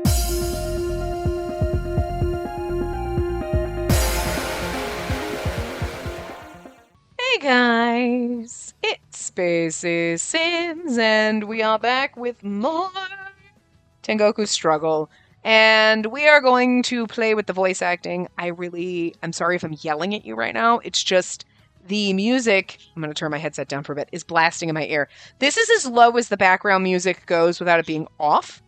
Hey guys, it's Spaces Sims, and we are back with more Tengoku Struggle. And we are going to play with the voice acting. I'm sorry if I'm yelling at you right now. It's just the music, I'm going to turn my headset down for a bit, is blasting in my ear. This is as low as the background music goes without it being off.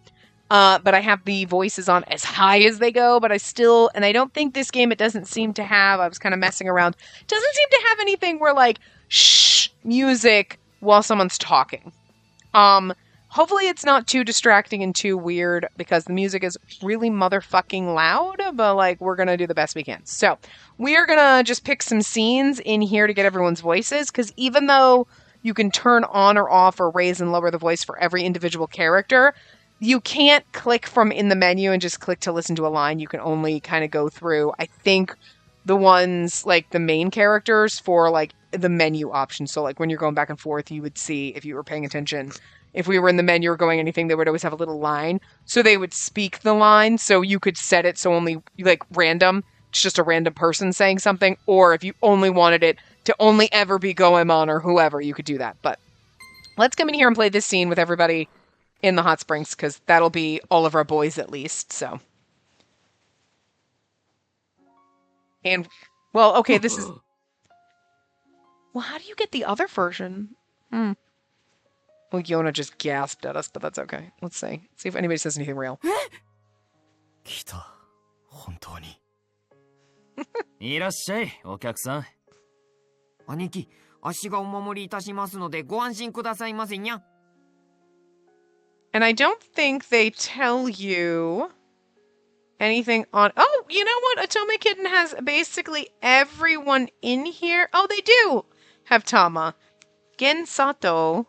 But I have the voices on as high as they go, but I don't think this game, it doesn't seem to have, I was kind of messing around, it doesn't seem to have anything where like, shh, music while someone's talking. Hopefully it's not too distracting and too weird, because the music is really motherfucking loud, but like, we're gonna do the best we can. So, we are gonna just pick some scenes in here to get everyone's voices, because even though you can turn on or off or raise and lower the voice for every individual character, you can't click from in the menu and just click to listen to a line. You can only kind of go through, I think, the ones, like, the main characters for, like, the menu options. So, like, when you're going back and forth, you would see, if you were paying attention, if we were in the menu or going anything, they would always have a little line. So they would speak the line, so you could set it so only, like, random, it's just a random person saying something. Or if you only wanted it to only ever be Goemon or whoever, you could do that. But let's come in here and play this scene with everybody in the hot springs, because that'll be all of our boys at least, so. And, well, okay, this is... Well, how do you get the other version? Well, Yona just gasped at us, but that's okay. Let's see. See if anybody says anything real. 来た、本当に。いらっしゃい、お客さん。兄貴、足がお守りいたしますのでご安心くださいませにゃ。 And I don't think they tell you anything on... Oh, you know what? Otome Kitten has basically everyone in here. Oh, they do have Tama. Gen Sato.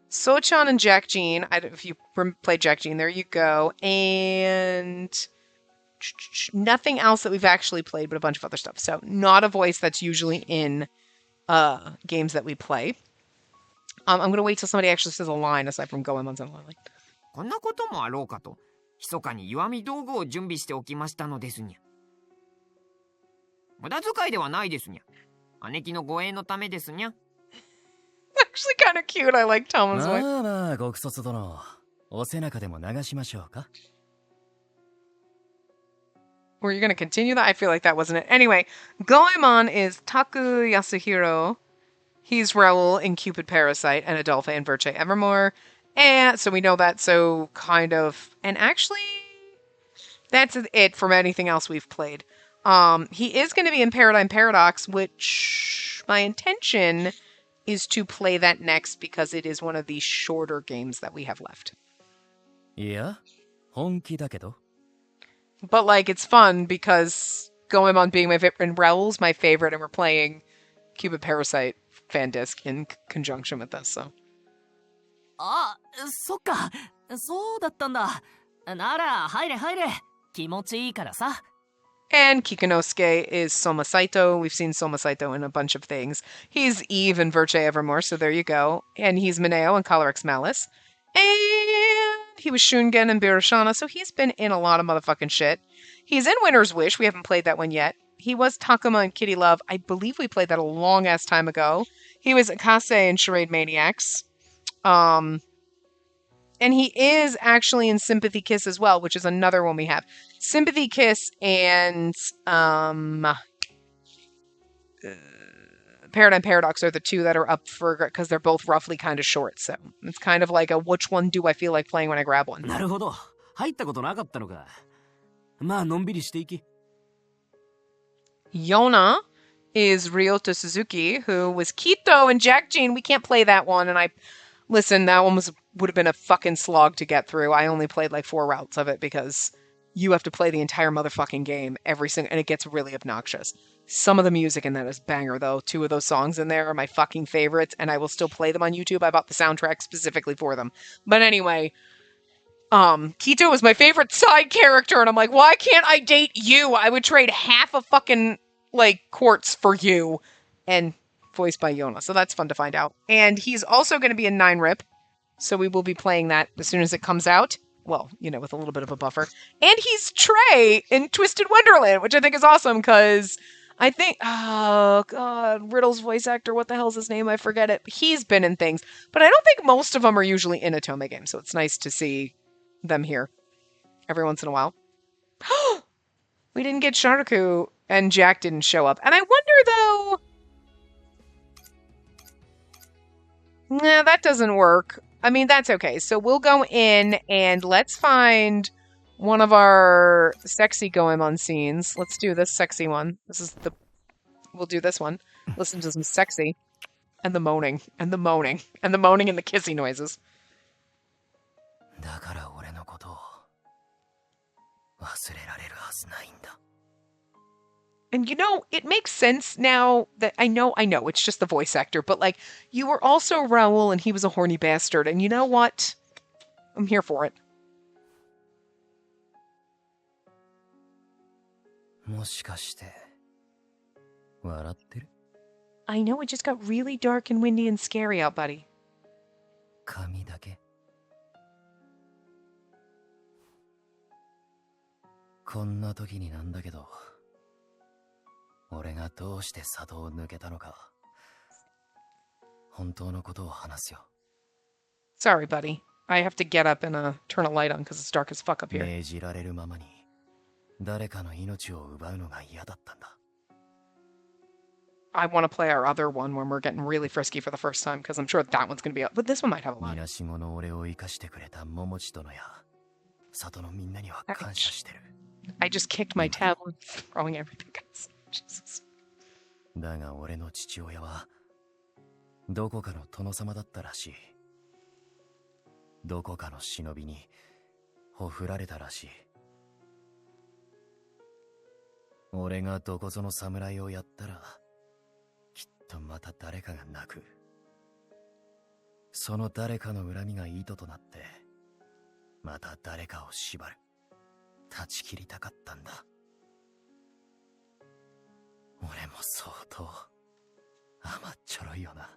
Sochan and Jack Jean. If you played Jack Jean, there you go. And nothing else that we've actually played, but a bunch of other stuff. So not a voice that's usually in games that we play. I'm going to wait till somebody actually says a line aside from Goemon's and Lily. こんなこともあろうかと、密かに弱み道具を準備しておきましたのですにゃ。無駄遣いではないですにゃ。姉貴の護衛のためですにゃ。Actually kind of cute. I like Thomas' voice. まあまあ、極卒殿。お背中でも流しましょうか。Were you going to continue that? I feel like that wasn't it. Anyway, Goemon is Taku Yasuhiro. He's Raoul in Cupid Parasite and Adolphe in Virtue Evermore. And so we know that, so kind of... And actually, that's it from anything else we've played. He is going to be in Paradigm Paradox, which my intention is to play that next because it is one of the shorter games that we have left. Yeah, 本気だけど. But, like, it's fun because Goemon being my favorite and Raoul's my favorite, and we're playing Cupid Parasite fan disc in conjunction with this, so. あ、そっか。そうだったんだ。なら、入れ入れ。気持ちいいからさ。And Kikinosuke is Soma Saito. We've seen Soma Saito in a bunch of things. He's Eve in Virtue Evermore, so there you go. And he's Mineo in Color X Malice. And he was Shungen in Birushana, so he's been in a lot of motherfucking shit. He's in Winter's Wish. We haven't played that one yet. He was Takuma in Kitty Love. I believe we played that a long-ass time ago. He was Akase in Charade Maniacs. And he is actually in Sympathy Kiss as well, which is another one we have. Sympathy Kiss and Paradigm Paradox are the two that are up for, because they're both roughly kind of short. So it's kind of like a which one do I feel like playing when I grab one. なるほど。入ったことなかったのか。まあ、のんびりしていき。Yona is Ryota Suzuki, who was Kito and Jack Jean. We can't play that one, and listen, that one would have been a fucking slog to get through. I only played like 4 routes of it because you have to play the entire motherfucking game and it gets really obnoxious. Some of the music in that is banger, though. 2 of those songs in there are my fucking favorites, and I will still play them on YouTube. I bought the soundtrack specifically for them. But anyway, Kito was my favorite side character, and I'm like, why can't I date you? I would trade half a fucking, like, quartz for you. And voiced by Yona, so that's fun to find out. And he's also going to be in 9 Rip, so we will be playing that as soon as it comes out. well, you know, with a little bit of a buffer. And he's Trey in Twisted Wonderland, which I think is awesome because I think, oh god, Riddle's voice actor, what the hell's his name? I forget it. He's been in things, but I don't think most of them are usually in Otome games, so it's nice to see them here every once in a while. We didn't get Sharku, and Jack didn't show up. And I wonder, though... Nah, that doesn't work. I mean, that's okay. So we'll go in and let's find one of our sexy Goemon scenes. Let's do this sexy one. We'll do this one. Listen to some sexy. And the moaning. And the moaning. And the moaning and the kissy noises. だから俺のことを忘れられるはずないんだ。 And you know, it makes sense now that I know, it's just the voice actor, but like, you were also Raoul and he was a horny bastard, and you know what? I'm here for it. もしかして笑ってる? I know it just got really dark and windy and scary out, buddy. 髪だけ? こんな時になんだけど、俺がどうして里を抜けたのか、本当のことを話すよ。 Sorry, buddy. I have to get up and turn a light on because it's dark as fuck up here. 命じられるままに誰かの命を奪うのが嫌だったんだ。 I want to play our other one when we're getting really frisky for the first time because I'm sure that one's going to be up. But this one might have a lot. みなしごの俺を生かしてくれた桃地殿や里のみんなには感謝してる。 I just kicked my tablet, throwing everything else. Jesus. だが俺の父親はどこかの殿様だったらしい。どこかの忍びにほふられたらしい。俺がどこぞの侍をやったらきっとまた誰かが泣く。その誰かの恨みが糸となってまた誰かを縛る。断ち切りたかったんだ。俺も相当甘っちょろいよな。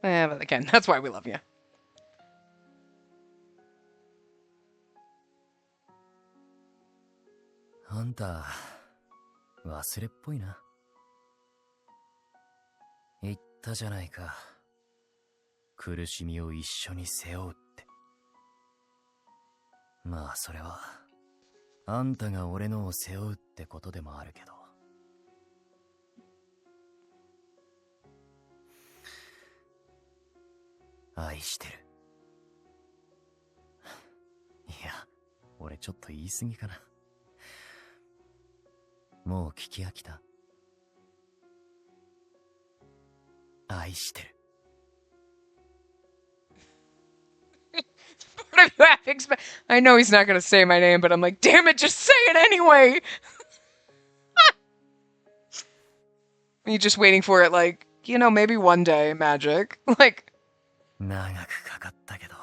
Yeah, but again, that's why we love you. あんた忘れっぽいな。言ったじゃないか。苦しみを一緒に背負うって。まあそれはあんたが俺のを背負うってことでもあるけど。愛してる。いや、俺ちょっと言い過ぎかな。もう聞き飽きた。愛してる。I know he's not going to say my name, but I'm like, damn it, just say it anyway. You're just waiting for it, like, you know, maybe one day, magic. Like, 長くかかったけど、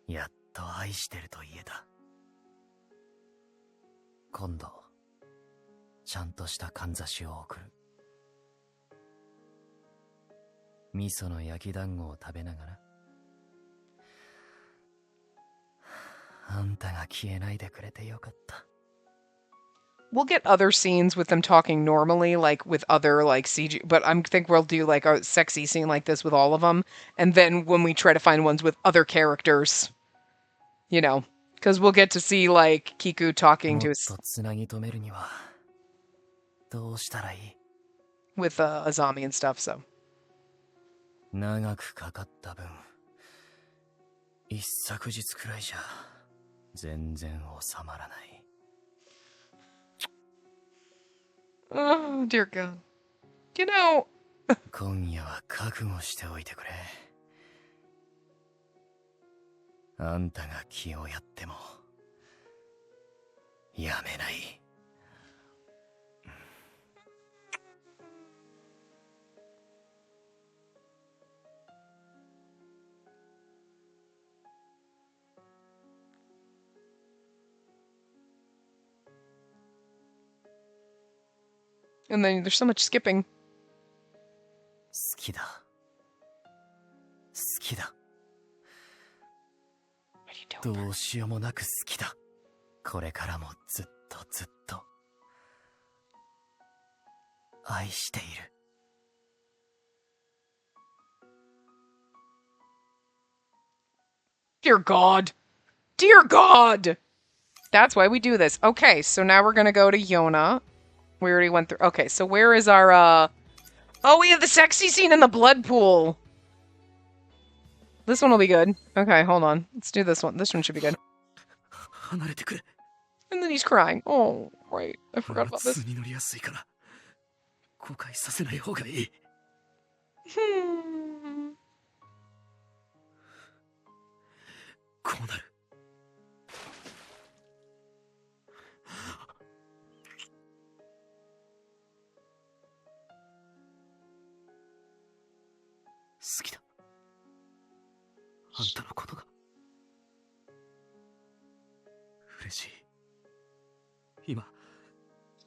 やっと愛してると言えた。今度、ちゃんとしたかんざしを送る。味噌の焼き団子を食べながら。あんたが消えないでくれてよかった。 we'll get other scenes with them talking normally, like with other like CG, but I think we'll do like a sexy scene like this with all of them. And then when we try to find ones with other characters, you know, because we'll get to see like Kiku talking to his つなぎ止めるにはどうしたらいい? with Azami and stuff. So 長くかかった分、一昨日くらいじゃ全然収まらない。 oh dear God, you know. 今夜は覚悟しておいてくれ。あんたが気をやってもやめない。 And then there's so much skipping. 好きだ。好きだ。 What are you doing? どうしようもなく好きだ。これからもずっとずっと愛している。Dear God. Dear God. That's why we do this. Okay, so now we're gonna go to Yona. We already went through. Okay, so where is our, Oh, we have the sexy scene in the blood pool. This one will be good. Okay, hold on. Let's do this one. This one should be good. 離れてくれ。 And then he's crying. Oh, right. I forgot about this. 普通に乗りやすいから後悔させない方がいい。こうなる。好きだ。あんたのことが。嬉しい。今、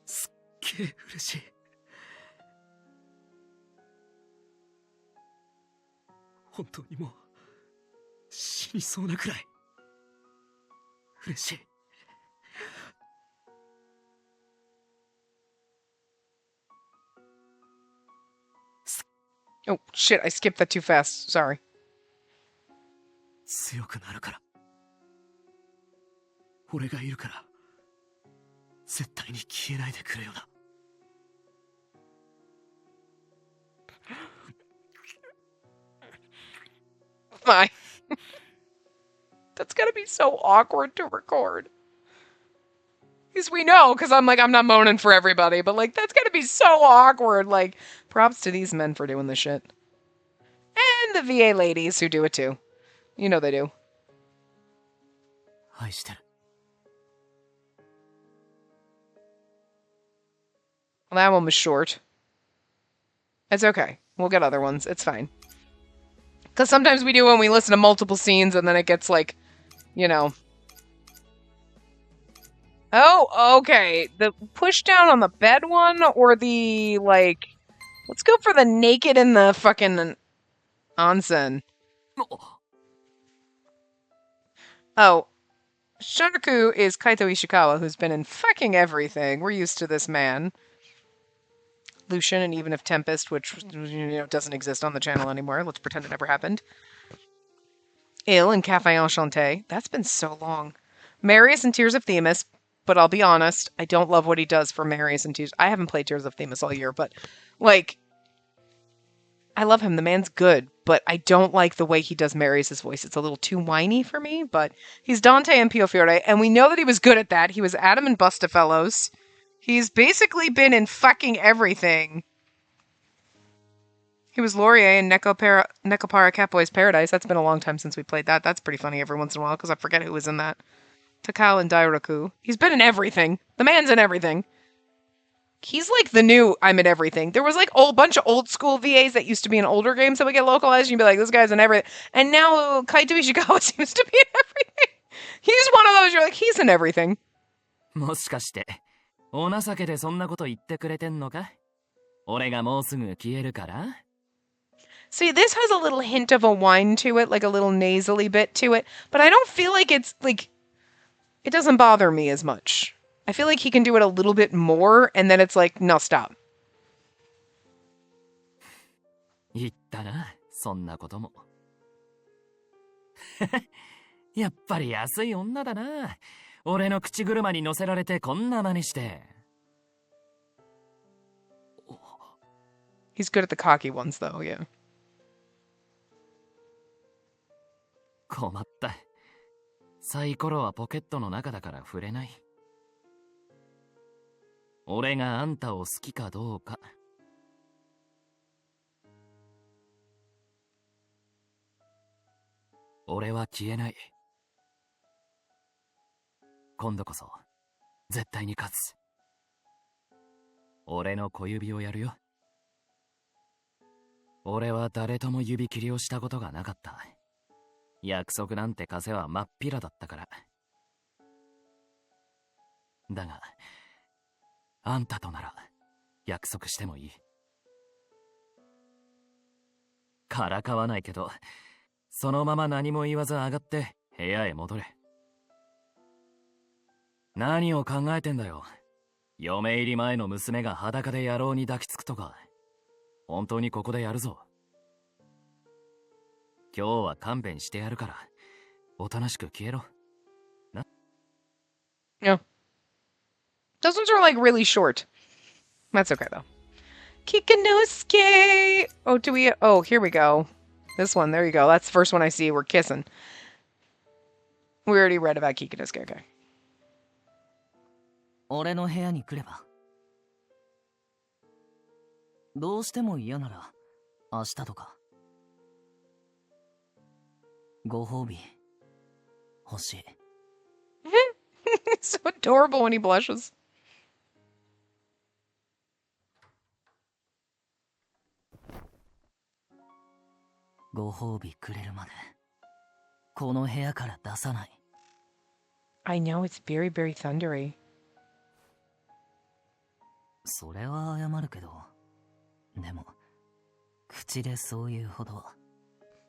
すっげえ嬉しい。本当にもう、死にそうなくらい。嬉しい。Oh, shit, I skipped that too fast. Sorry. 強くなるから。俺がいるから。絶対に消えないでくれよな。My. That's gonna be so awkward to record. Because we know, because I'm not moaning for everybody, but like, that's gonna be so awkward. Like, props to these men for doing this shit. And the VA ladies who do it too. You know they do. 愛してる。 Well, that one was short. It's okay. We'll get other ones. It's fine. Because sometimes we do when we listen to multiple scenes and then it gets like, you know. Oh, okay. The push down on the bed one or the, like... Let's go for the naked in the fucking onsen. Oh. Shanaku is Kaito Ishikawa, who's been in fucking everything. We're used to this man. Lucian, and even if Tempest, which doesn't exist on the channel anymore, let's pretend it never happened. Ill and Café Enchanté. That's been so long. Marius and Tears of Themis, but I'll be honest, I don't love what he does for Marius and Tears. I haven't played Tears of Themis all year, but, like, I love him. The man's good, but I don't like the way he does Marius' voice. It's a little too whiny for me, but he's Dante and Pio Fiore, and we know that he was good at that. He was Adam and Bustafellows. He's basically been in fucking everything. He was Laurier in Necopara Catboy's Paradise. That's been a long time since we played that. That's pretty funny every once in a while, because I forget who was in that. Takao and Dairaku. He's been in everything. The man's in everything. He's like the new I'm in everything. There was like a bunch of old school VAs that used to be in older games that would get localized, and you'd be like, this guy's in everything. And now Kaito Ishikawa seems to be in everything. He's one of those, you're like, he's in everything. もしかしてお情けでそんなこと言ってくれてんのか？俺がもうすぐ消えるから？ See, this has a little hint of a whine to it, like a little nasally bit to it, but I don't feel like it's, like, it doesn't bother me as much. I feel like he can do it a little bit more, and then it's like, no, stop. 言ったな、そんなことも。やっぱり安い女だな。俺の口車に乗せられてこんな真似して。He's good at the cocky ones, though, yeah. 困った。サイコロはポケットの中だから触れない。俺があんたを好きかどうか。俺は消えない。今度こそ絶対に勝つ。俺の小指をやるよ。俺は誰とも指切りをしたことがなかった。約束なんて風は真っ平だったから。だがあんたとなら約束してもいい。からかわないけど、そのまま何も言わず上がって部屋へ戻れ。何を考えてんだよ。嫁入り前の娘が裸で野郎に抱きつくとか。本当にここでやるぞ。今日は勘弁してやるから、おとなしく消えろ。Yeah. Those ones are like really short. That's okay though. Kikanosuke! Oh, do we? Oh, here we go. This one, there you go. That's the first one I see. We're kissing. We already read about Kikanosuke, okay. 俺の部屋に来れば。どうしても嫌なら、明日とか。ご褒美、欲しい。It's so adorable when he blushes. ご褒美くれるまで、この部屋から出さない。I know it's very, very thundery. それは謝るけど、でも、口でそういうほど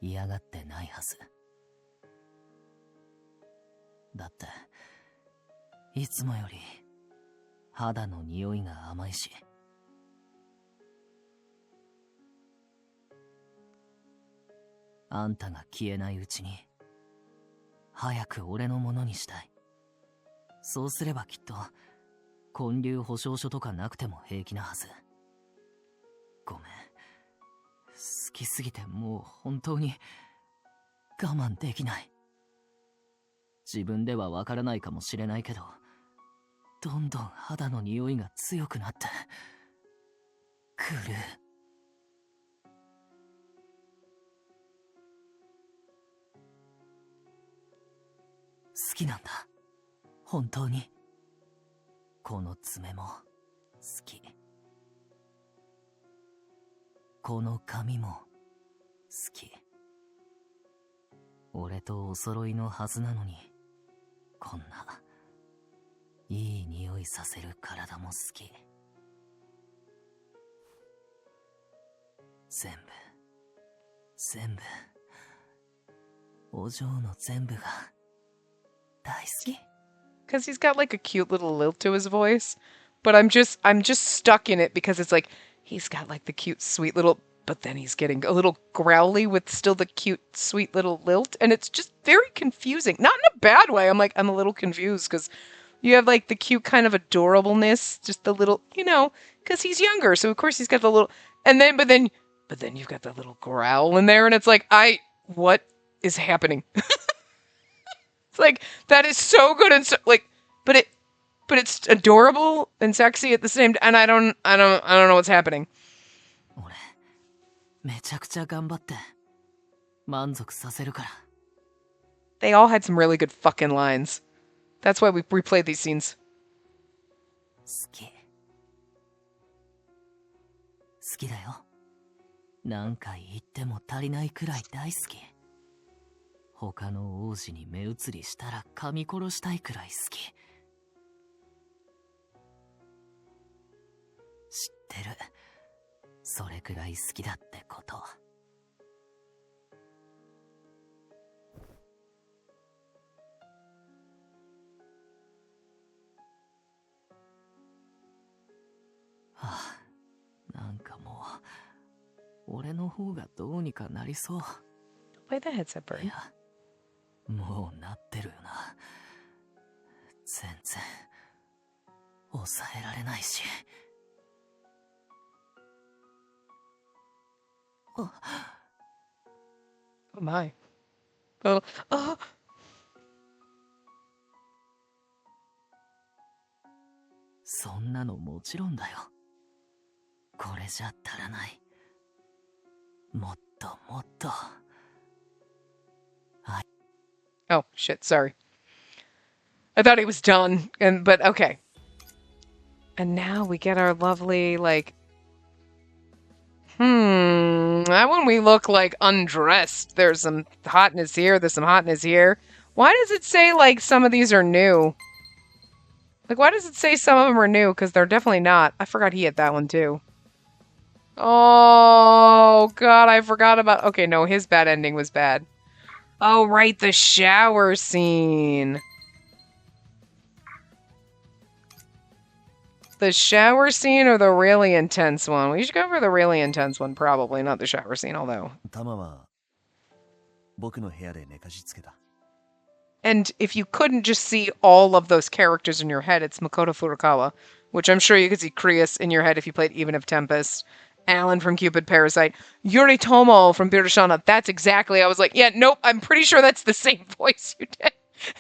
嫌がってないはず。だって、いつもより肌の匂いが甘いし。あんたが消えないうちに、早く俺のものにしたい。そうすればきっと、建立保証書とかなくても平気なはず。ごめん。好きすぎてもう本当に我慢できない。自分ではわからないかもしれないけど、どんどん肌の匂いが強くなってくる。好きなんだ。本当に。この爪も好き。この髪も好き。俺とお揃いのはずなのに、こんないい匂いさせる体も好き。全部、お嬢の全部が大好き。Because he's got like a cute little lilt to his voice, but I'm just stuck in it because it's like he's got like the cute sweet little, but then he's getting a little growly with still the cute sweet little lilt, and it's just very confusing. Not in a bad way. I'm a little confused because you have like the cute kind of adorableness, just the little, because he's younger, so of course he's got the little, and then but then you've got the little growl in there, and it's like what is happening? Like, that is so good and so, like, but it's adorable and sexy at the same time, and I don't know what's happening. 俺、めちゃくちゃ頑張って満足させるから。They all had some really good fucking lines. That's why we replayed these scenes. 好き。好きだよ。何回言っても足りないくらい大好き。他の王子に目移りしたら噛み殺したいくらい好き。知ってる。それくらい好きだってこと。はあ、なんかもう、俺の方がどうにかなりそう。Play the headset bird. いや、もうなってるよな。全然抑えられないし。Oh my. Oh. そんなのもちろんだよ。これじゃ足らない。もっともっと。Oh shit, sorry. I thought he was done, but okay. And now we get our lovely, like, that when we look like undressed, there's some hotness here, there's some hotness here. Why does it say like some of these are new? Like, why does it say some of them are new? Because they're definitely not. I forgot he had that one too. Oh god, I forgot about, okay, no, his bad ending was bad. Oh, right, the shower scene. The shower scene or the really intense one? We should go for the really intense one, probably, not the shower scene, although. タマは僕の部屋で寝かしつけた。 And if you couldn't just see all of those characters in your head, it's Makoto Furukawa, which I'm sure you could see Krius in your head if you played Even of Tempest, Alan from Cupid Parasite, Yoritomo from Birishana. That's exactly, I was like, yeah, nope, I'm pretty sure that's the same voice you did.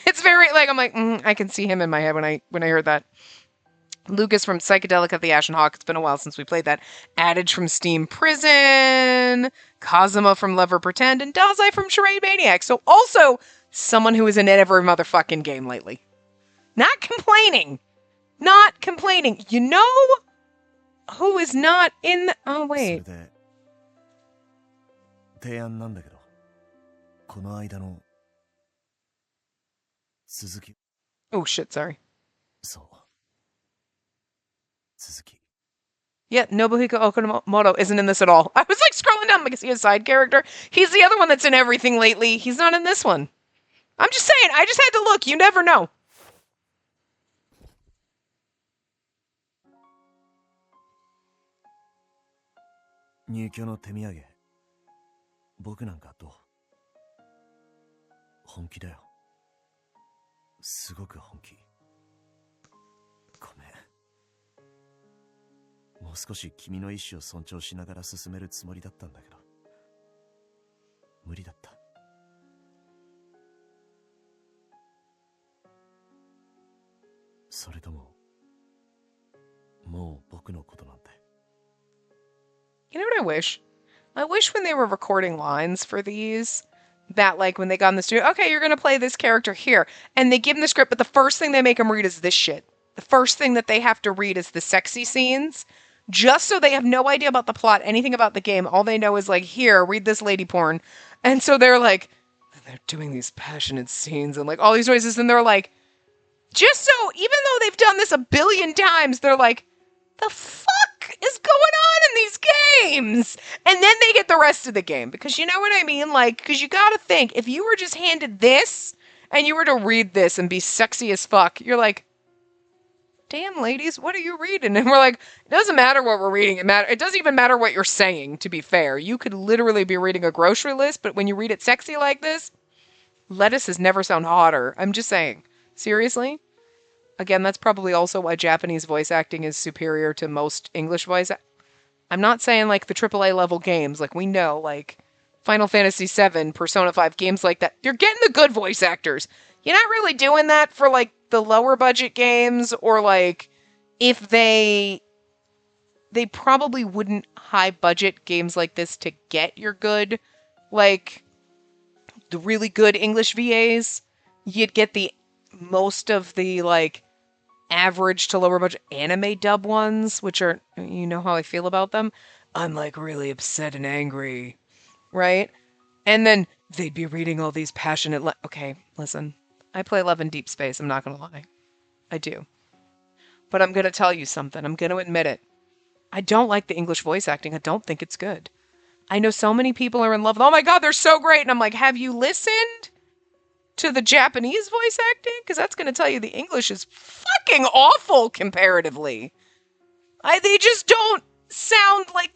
It's very, like, I'm like, I can see him in my head when I heard that. Lucas from Psychedelic of the Ashen Hawk. It's been a while since we played that. Adage from Steam Prison. Kazuma from Lover Pretend. And Dazai from Charade Maniac. So also someone who is in every motherfucking game lately. Not complaining. Not complaining. You know who is not in the... Oh, それ wait. で提案なんだけど、この間の続き。 Oh, shit, sorry. そう。続き。 Yeah, Nobuhiko Okamoto isn't in this at all. I was like scrolling down because he's a side character. He's the other one that's in everything lately. He's not in this one. I'm just saying, I just had to look. You never know. 入居の手土産。僕なんかどう？本気だよ。すごく本気。ごめん。もう少し君の意志を尊重しながら進めるつもりだったんだけど、無理だった。それとも、もう僕のことなんて。 You know what I wish? I wish when they were recording lines for these, that like when they got in the studio, okay, you're gonna play this character here, and they give them the script, but the first thing they make them read is this shit. The first thing that they have to read is the sexy scenes, just so they have no idea about the plot, anything about the game. All they know is like, here, read this lady porn, and so they're like, they're doing these passionate scenes and like all these noises, and they're like, just so, even though they've done this a billion times, they're like, the fuck is going on in these games? And then they get the rest of the game. Because you know what I mean? Like, because you gotta think, if you were just handed this, and you were to read this and be sexy as fuck, you're like, damn, ladies, what are you reading? And we're like, it doesn't matter what we're reading. It doesn't even matter what you're saying, to be fair. You could literally be reading a grocery list, but when you read it sexy like this, lettuces never sound hotter. I'm just saying. Seriously? Again, that's probably also why Japanese voice acting is superior to most English voice. I'm not saying like the AAA level games, like we know, like Final Fantasy VII, Persona 5, games like that. You're getting the good voice actors. You're not really doing that for like the lower budget games, or like if they probably wouldn't high budget games like this to get your good, like the really good English VAs. You'd get the most of the like average to lower budget anime dub ones, which are, you know how I feel about them. I'm like really upset and angry, right? And then they'd be reading all these passionate okay, listen. I play Love in Deep Space, I'm not gonna lie. I do. But I'm gonna tell you something. I'm gonna admit it. I don't like the English voice acting. I don't think it's good. I know so many people are in love with, oh my god, they're so great. And I'm like, have you listened to the Japanese voice acting? Because that's going to tell you the English is fucking awful comparatively. They just don't sound like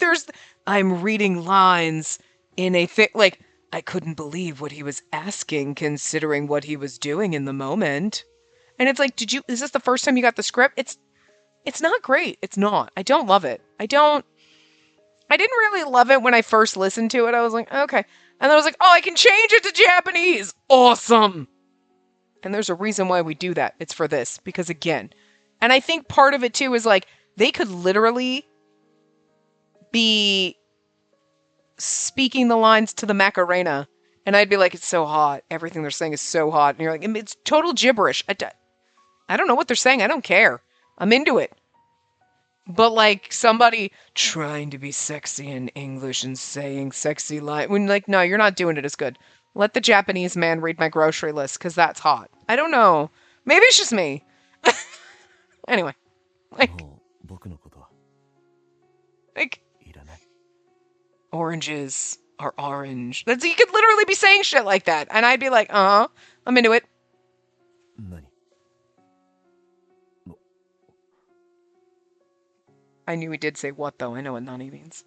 I'm reading lines in a like, I couldn't believe what he was asking considering what he was doing in the moment. And it's like, is this the first time you got the script? It's not great. It's not. I don't love it. I didn't really love it when I first listened to it. I was like, okay. And then I was like, oh, I can change it to Japanese. Awesome. And there's a reason why we do that. It's for this. Because again, and I think part of it too is like, they could literally be speaking the lines to the Macarena. And I'd be like, it's so hot. Everything they're saying is so hot. And you're like, it's total gibberish. I don't know what they're saying. I don't care. I'm into it. But like somebody trying to be sexy in English and saying sexy lines, when like, no, you're not doing it as good. Let the Japanese man read my grocery list because that's hot. I don't know. Maybe it's just me. Anyway, like oranges are orange. You could literally be saying shit like that, and I'd be like, I'm into it. I knew he did say what, though. I know what nani means.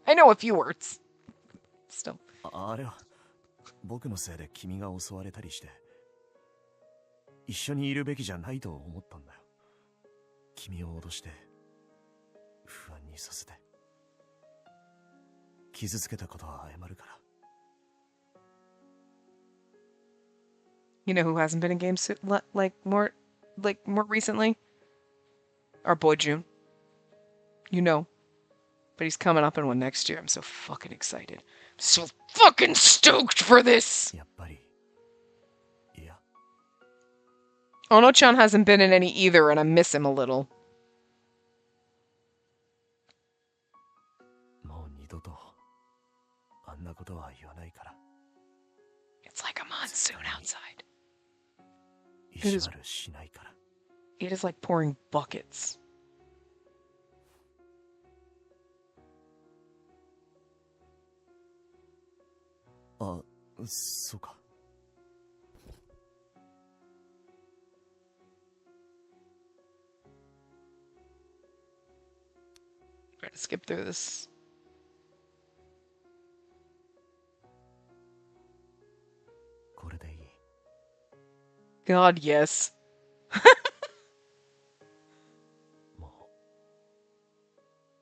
I know a few words. Still. あれは僕のせいで君が襲われたりして一緒にいるべきじゃないと思ったんだよ。君を脅して不安にさせて傷つけたことは謝るから。 You know who hasn't been in games more recently? Our boy June. You know. But he's coming up in one next year. I'm so fucking excited. I'm so fucking stoked for this! やっぱりいや Ono-chan hasn't been in any either, and I miss him a little. もう二度とあんなことは言わないから。 It's like a monsoon outside. 意地悪しないから。 It is like pouring buckets. あ、そうか。 Try to skip through this. これでいい。 God, yes. もう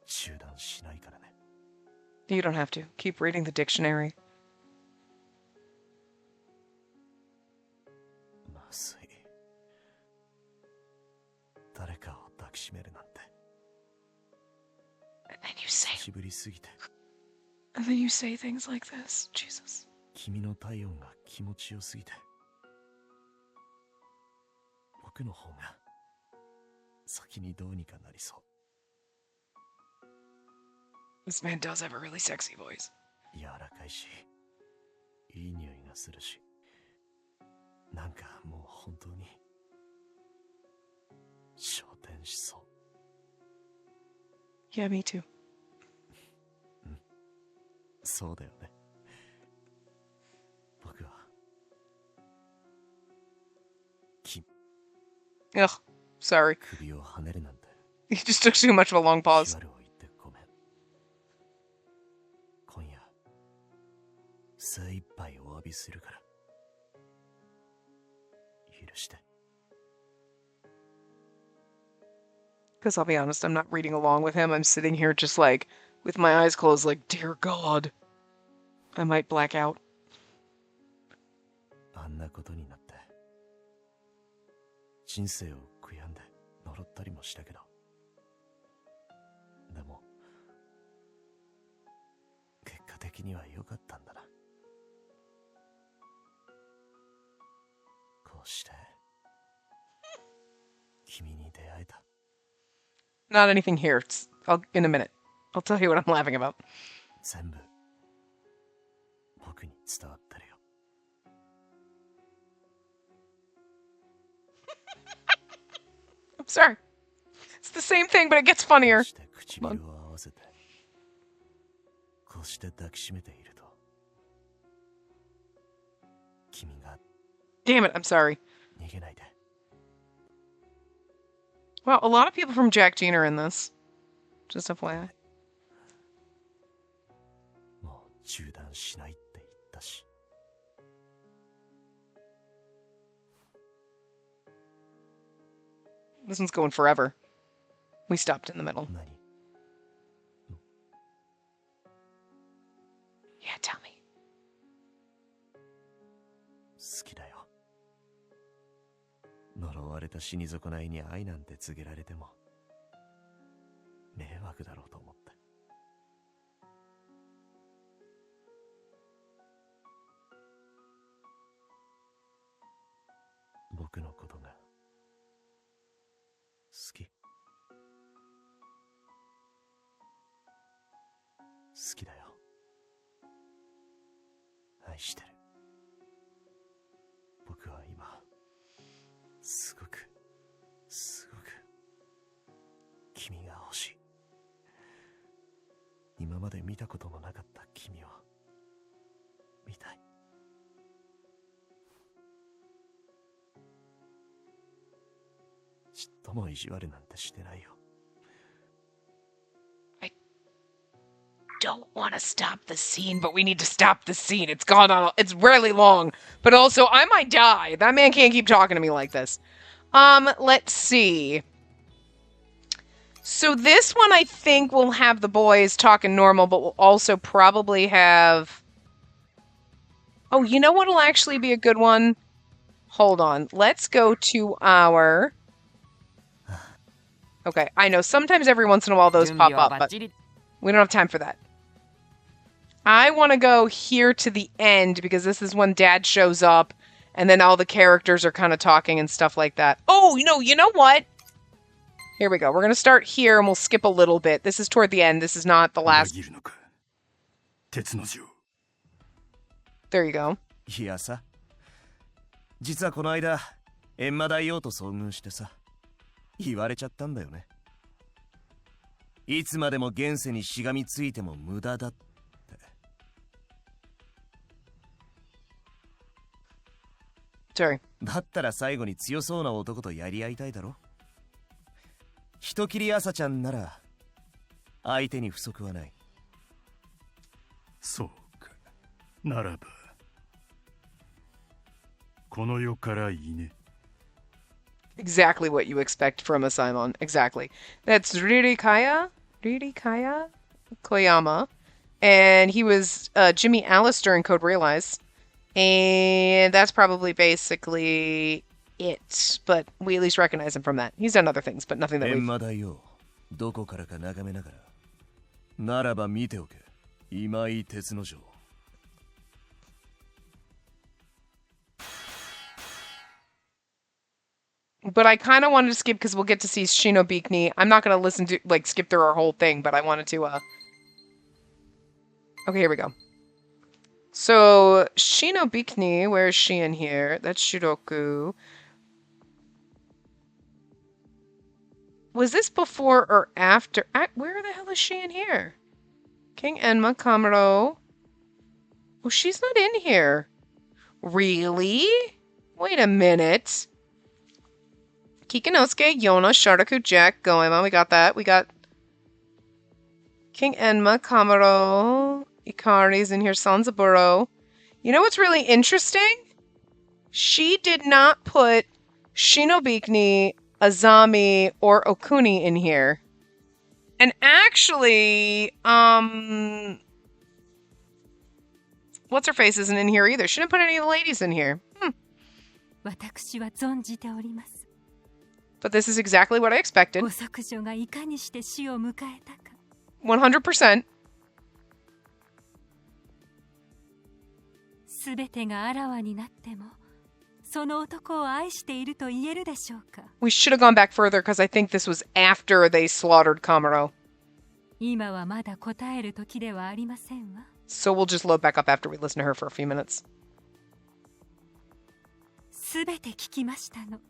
中断しないからね。 You don't have to. Keep reading the dictionary. まずい。誰かを抱きしめるなんて。 And then you say, 久しぶりすぎて。 and then you say things like this. Jesus. 君の体温が気持ちよすぎて。僕の方が先にどうにかなりそう。 This man does have a really sexy voice. 柔らかいし、いい匂いがするし、なんかもう本当に昇天しそう。 Yeah, me too. そうだよね。僕は君 Ugh. Sorry. 首をはねるなんて。 You just took too much of a long 意 pause. 地悪を言ってごめん。今夜精一杯お詫びするから許して。 Because I'll be honest, I'm not reading along with him. I'm sitting here just like, with my eyes closed, like, dear God. I might black out. あんなことになって人生を悔やんで呪ったりもしたけど、でも結果的には良かったんだな。こうして君に出会えた。 Not anything here. In a minute. I'll tell you what I'm laughing about. 全部僕に伝わってるよ。 I'm sorry. It's the same thing, but it gets funnier. こうして唇を合わせてこうして抱きしめていると君が Damn it, I'm sorry. 逃げないで。 Wow, a lot of people from Jack Gene are in this. Just FYI. もう中断しないって言ったし。 This one's going forever. We stopped in the middle. 何 Yeah, tell me. 好きだよ。呪われた死に損ないに愛なんて告げられても迷惑だろうと思って。僕のことが好き。好きだよ。愛してる。僕は今すごく君が欲しい。今まで見たこともなかった君を見たい。ちっとも意地悪なんてしてないよ。don't want to stop the scene, but we need to stop the scene. It's gone on. It's really long. But also, I might die. That man can't keep talking to me like this. Let's see. So this one, I think, will have the boys talking normal, but we'll also probably have... Oh, you know what'll actually be a good one? Hold on. Let's go to our... Okay, I know sometimes every once in a while those pop up, but we don't have time for that. I want to go here to the end because this is when Dad shows up and then all the characters are kind of talking and stuff like that. Oh, you know what? Here we go. We're going to start here and we'll skip a little bit. This is toward the end. This is not the last. There you go. いやさ、実はこの間、閻魔大王と遭遇してさ、言われちゃったんだよね。いつまでも現世にしがみついても無駄だって。Sorry. だったら最後に強そうな男とやり合いたいだろ。人斬り朝ちゃんなら相手に不足はない。そうか。ならばこの世からいいね。Exactly what you expect from a Simon. Exactly. That's Ririkaya Koyama. And he was Jimmy Allister in Code Realize. And that's probably basically it. But we at least recognize him from that. He's done other things, but nothing that we've... 閻魔大王、どこからか眺めながら。ならば見ておけ。今井鉄之丞。But I kind of wanted to skip because we'll get to see Shinobikni. I'm not going to listen to, skip through our whole thing, but I wanted to, Okay, here we go. So, Shinobikni, where is she in here? That's Shiroku. Was this before or after? Where the hell is she in here? King Enma, Kamuro. Oh, she's not in here. Really? Wait a minute. Kikinosuke, Yona, Shardaku, Jack, Goemon. We got that. We got King Enma, Kamuro, Ikari's in here, Sanzaburo. You know what's really interesting? She did not put Shinobikni, Azami, or Okuni in here. And actually, what's her face isn't in here either. She didn't put any of the ladies in here. But this is exactly what I expected. 100%. すべてがあらわになっても、その男を愛していると言えるでしょうか。 We should have gone back further because I think this was after they slaughtered Kamuro. 今はまだ答える時ではありませんわ。 So we'll just load back up after we listen to her for a few minutes. すべて聞きましたの。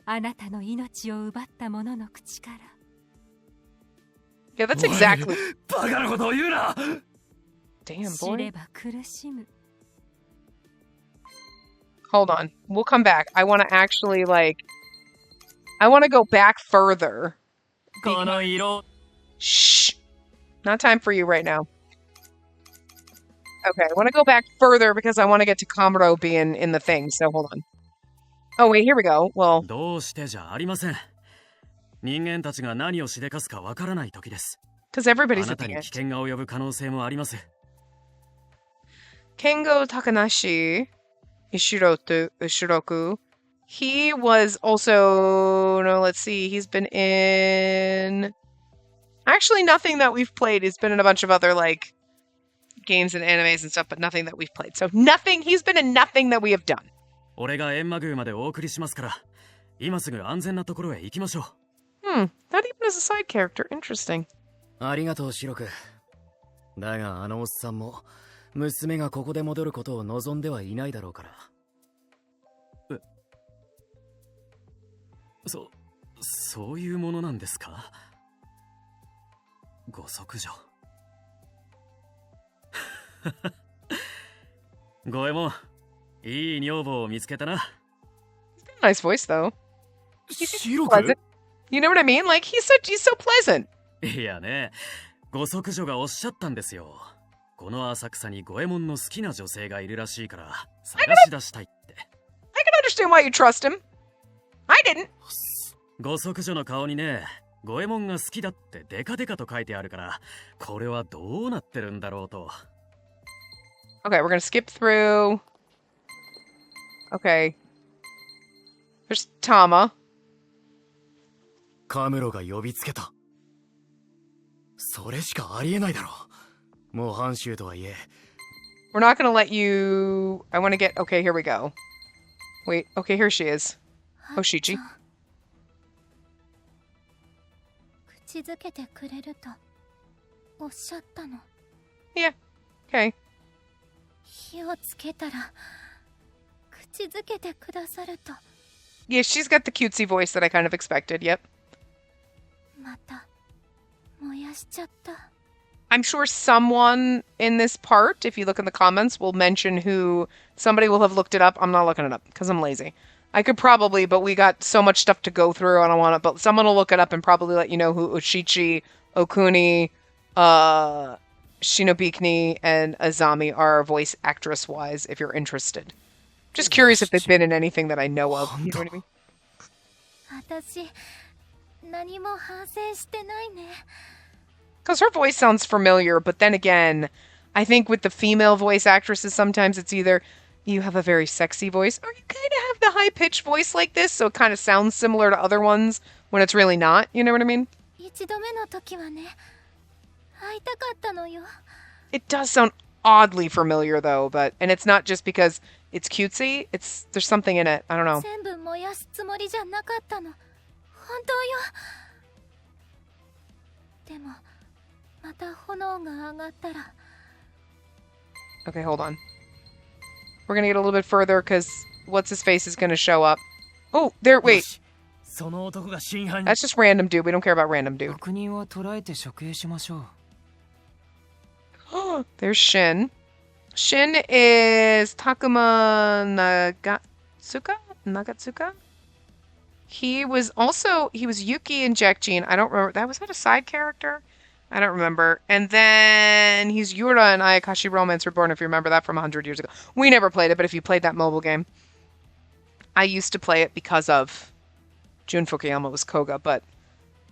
あなたの命を奪った者の口から。 Yeah, that's exactly. バカなことを言うな。 Damn, 知 boy. れば苦しむ。 Hold on. We'll come back. I want to actually, I want to go back further. この色 Shh. Not time for you right now. Okay, I want to go back further because I want to get to Kamuro being in the thing, so hold on. Oh, wait, here we go. Well... どうしてじゃありません。人間たちが何をしでかすかわからない時です。 Because everybody's あな at た the に end. 危険が及ぶ可能性もあります。 Kengo Takanashi, Ishiroku. He was also... No, let's see. He's been in... Actually, nothing that we've played. He's been in a bunch of other, games and animes and stuff, but nothing that we've played. So nothing... He's been in nothing that we have done. 俺が閻魔宮までお送りしますから、今すぐ安全なところへ行きましょう。Not even as a side character. Interesting. ありがとうシロク。だがあのおっさんも娘がここで戻ることを望んではいないだろうから。そういうものなんですか？ご息女。ゴエモン、いい女房を見つけたな。Nice voice, though. シロク？ Pleasant. You know what I mean? He's so pleasant. いやね、ご息女がおっしゃったんですよ。この浅草に五右衛門の好きな女性がいるらしいから探し出したいって。I can understand why you trust him. I didn't. ご息女の顔にね、五右衛門が好きだってデカデカと書いてあるから、これはどうなってるんだろうと。Okay, we're gonna skip through. Okay. There's Tama. カムロが呼びつけた。それしかありえないだろう。模範囚とはいえ。We're not gonna let you. I want to get. Okay, here we go. Wait. Okay, here she is. Hoshichi. 口づけてくれるとおっしゃったの。 Yeah. Okay. 火をつけたら口づけてくださると。 Yeah, she's got the cutesy voice that I kind of expected. Yep. また燃やしちゃった。 I'm sure someone in this part, if you look in the comments, will mention who. Somebody will have looked it up. I'm not looking it up because I'm lazy. I could probably, but we got so much stuff to go through. I don't want it. But someone will look it up and probably let you know who Oshichi, Okuni, Shinobikuni, and Azami are voice actress-wise, if you're interested. Just curious if they've been in anything that I know of. You know what I mean? 私何も反省してないね。 Because her voice sounds familiar, but then again, I think with the female voice actresses, sometimes it's either you have a very sexy voice or you kind of have the high-pitched voice like this, so it kind of sounds similar to other ones when it's really not. You know what I mean? 一度目の時はね、会いたかったのよ。 It does sound oddly familiar, though, and it's not just because it's cutesy. There's something in it. I don't know. 全部燃やすつもりじゃなかったの。本当よ。でもまた炎が上がったら。 Okay, hold on. We're gonna get a little bit further because what's his face is gonna show up. Oh, there. Wait. その男が真犯人。 That's just random dude. We don't care about random dude. 悪人は捕らえて処刑しましょう。 There's Shin. Shin is Takuma Nagatsuka? He was Yuki and Jack Jean. I don't remember. Was that a side character? I don't remember. And then he's Yura in Ayakashi Romance Reborn, if you remember that from 100 years ago. We never played it, but if you played that mobile game. I used to play it because of Jun Fukuyama was Koga, but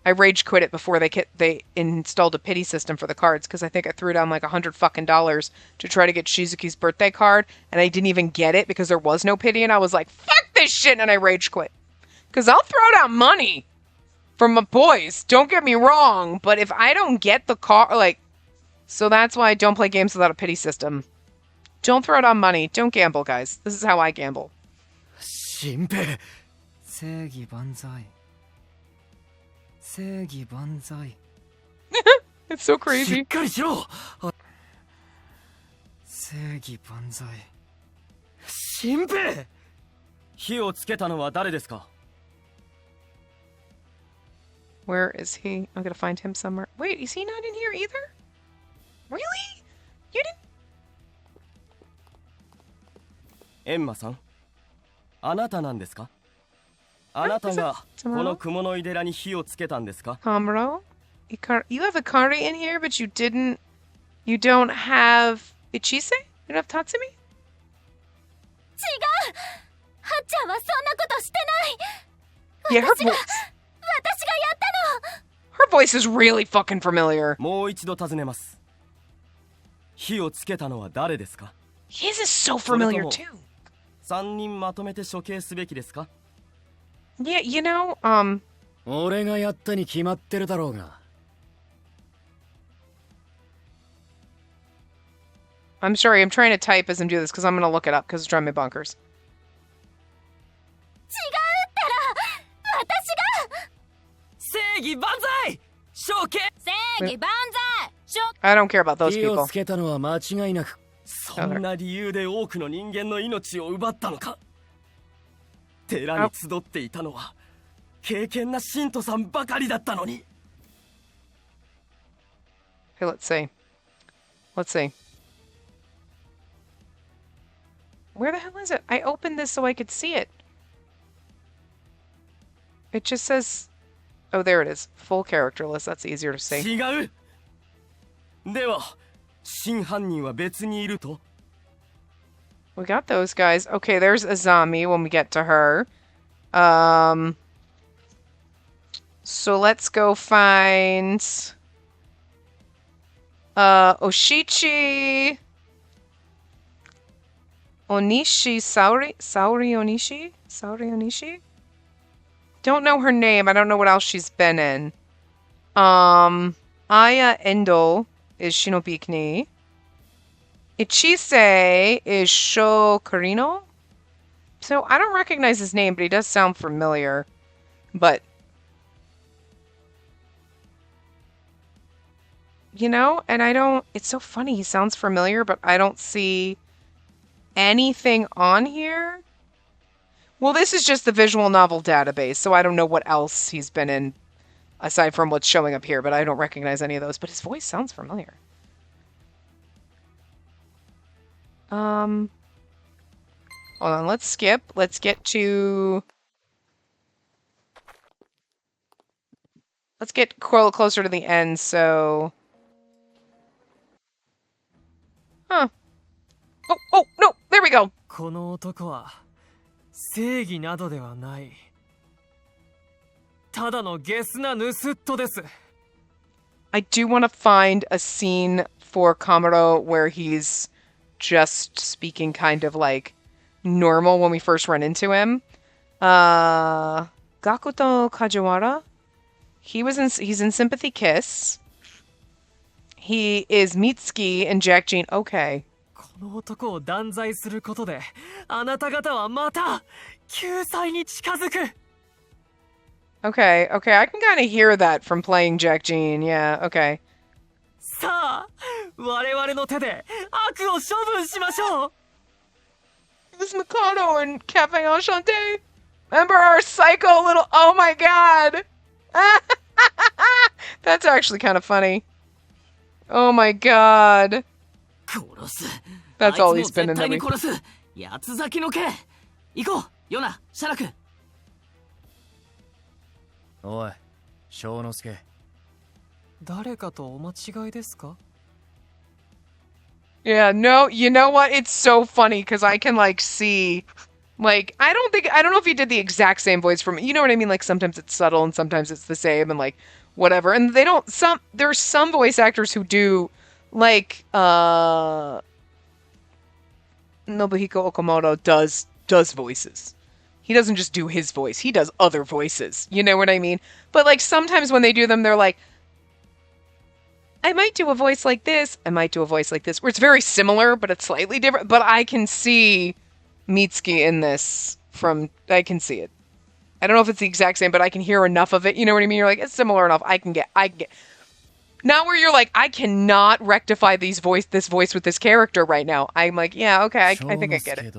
I rage quit it before they installed a pity system for the cards, because I think I threw down like $100 to try to get Shizuki's birthday card, and I didn't even get it because there was no pity, and I was like, fuck this shit, and I rage quit. Because I'll throw down money for my boys, don't get me wrong, but if I don't get the card, so that's why I don't play games without a pity system. Don't throw down money. Don't gamble, guys. This is how I gamble. 新平。正義万歳。正義万歳。It's so し crazy. っかりしろ。正義万歳。新平。火をつけたのは誰ですか？ Where is he? I'm gonna find him somewhere. Wait, is he not in here either? Really? You didn't? エンマさん、あなたなんですか？あなたがこの雲の井寺に火をつけたんですか？ Hamuro? You have Ikari in here, but you don't have Ichise? You don't have Tatsumi? 違う。はっちゃんはそんなことしてない。 Yeah, her 私が voice. やったの。 Her voice is really fucking familiar. もう一度尋ねます。火をつけたのは誰ですか？ His is so familiar too. 3人まとめて処刑すべきですか？ Yeah, you know, 俺がやったに決まってるだろうが。I'm sorry, I'm trying to type as I'm doing this because I'm gonna look it up because it's driving me bonkers. 違うったら。私が。正義万歳！処刑！正義万歳。 I don't care about those 火を people. つけたのは間違いなく。そんな理由で多くの人間の命を奪ったのか？寺に集っていたのは敬虔な信徒さんばかりだったのに。 Okay, let's see. Let's see. Where the hell is it? I opened this so I could see it. It just says... Oh, there it is. Full character list. That's easier to see. 違う。では真犯人は別にいると？ We got those guys. Okay, there's Azami when we get to her. So let's go find Oshichi Onishi Saori Onishi? Don't know her name. I don't know what else she's been in. Aya Endo is Shinobikuni. Ichise is Sho Karino. So I don't recognize his name, but he does sound familiar. But you know, and I don't, it's so funny, he sounds familiar, but I don't see anything on here. Well, this is just the visual novel database, so I don't know what else he's been in aside from what's showing up here, but I don't recognize any of those, but his voice sounds familiar. Hold on, let's skip. Let's get closer to the end, so... Huh. Oh, no, there we go! この男は正義などではない。ただのゲスな盗人です。 I do want to find a scene for Kamuro where he's just speaking kind of like normal when we first run into him. Gakuto Kajiwara. He's in Sympathy Kiss. He is Mitsuki in Jack Jean. Okay. この男を断罪することで、あなた方はまた救済に近づく。 Okay, I can kind of hear that from playing Jack Jean. Yeah, okay. さあ、我々の手で悪を処分しましょう。 It was Mikado in Cafe Enchanté. Remember our psycho little... Oh my god! That's actually kind of funny. Oh my god. 殺す。 That's all he's been in あいつも絶対に everything. 殺す。八つ咲きの毛。行こう、ヨナ、シャラク。おい、翔之介。誰かとお間違いですか? Yeah, no, you know what? It's so funny because I can like see, like, I don't know if he did the exact same voice from, you know what I mean? Like sometimes it's subtle and sometimes it's the same and like whatever. And there's some voice actors who do like, Nobuhiko Okamoto does voices. He doesn't just do his voice. He does other voices. You know what I mean? But like sometimes when they do them, they're like, I might do a voice like this. I might do a voice like this, where it's very similar, but it's slightly different. But I can see Mitsuki in this I can see it. I don't know if it's the exact same, but I can hear enough of it. You know what I mean? You're like, it's similar enough. I can get. Now where you're like, I cannot rectify this voice with this character right now. I'm like, yeah, okay, I think I get it.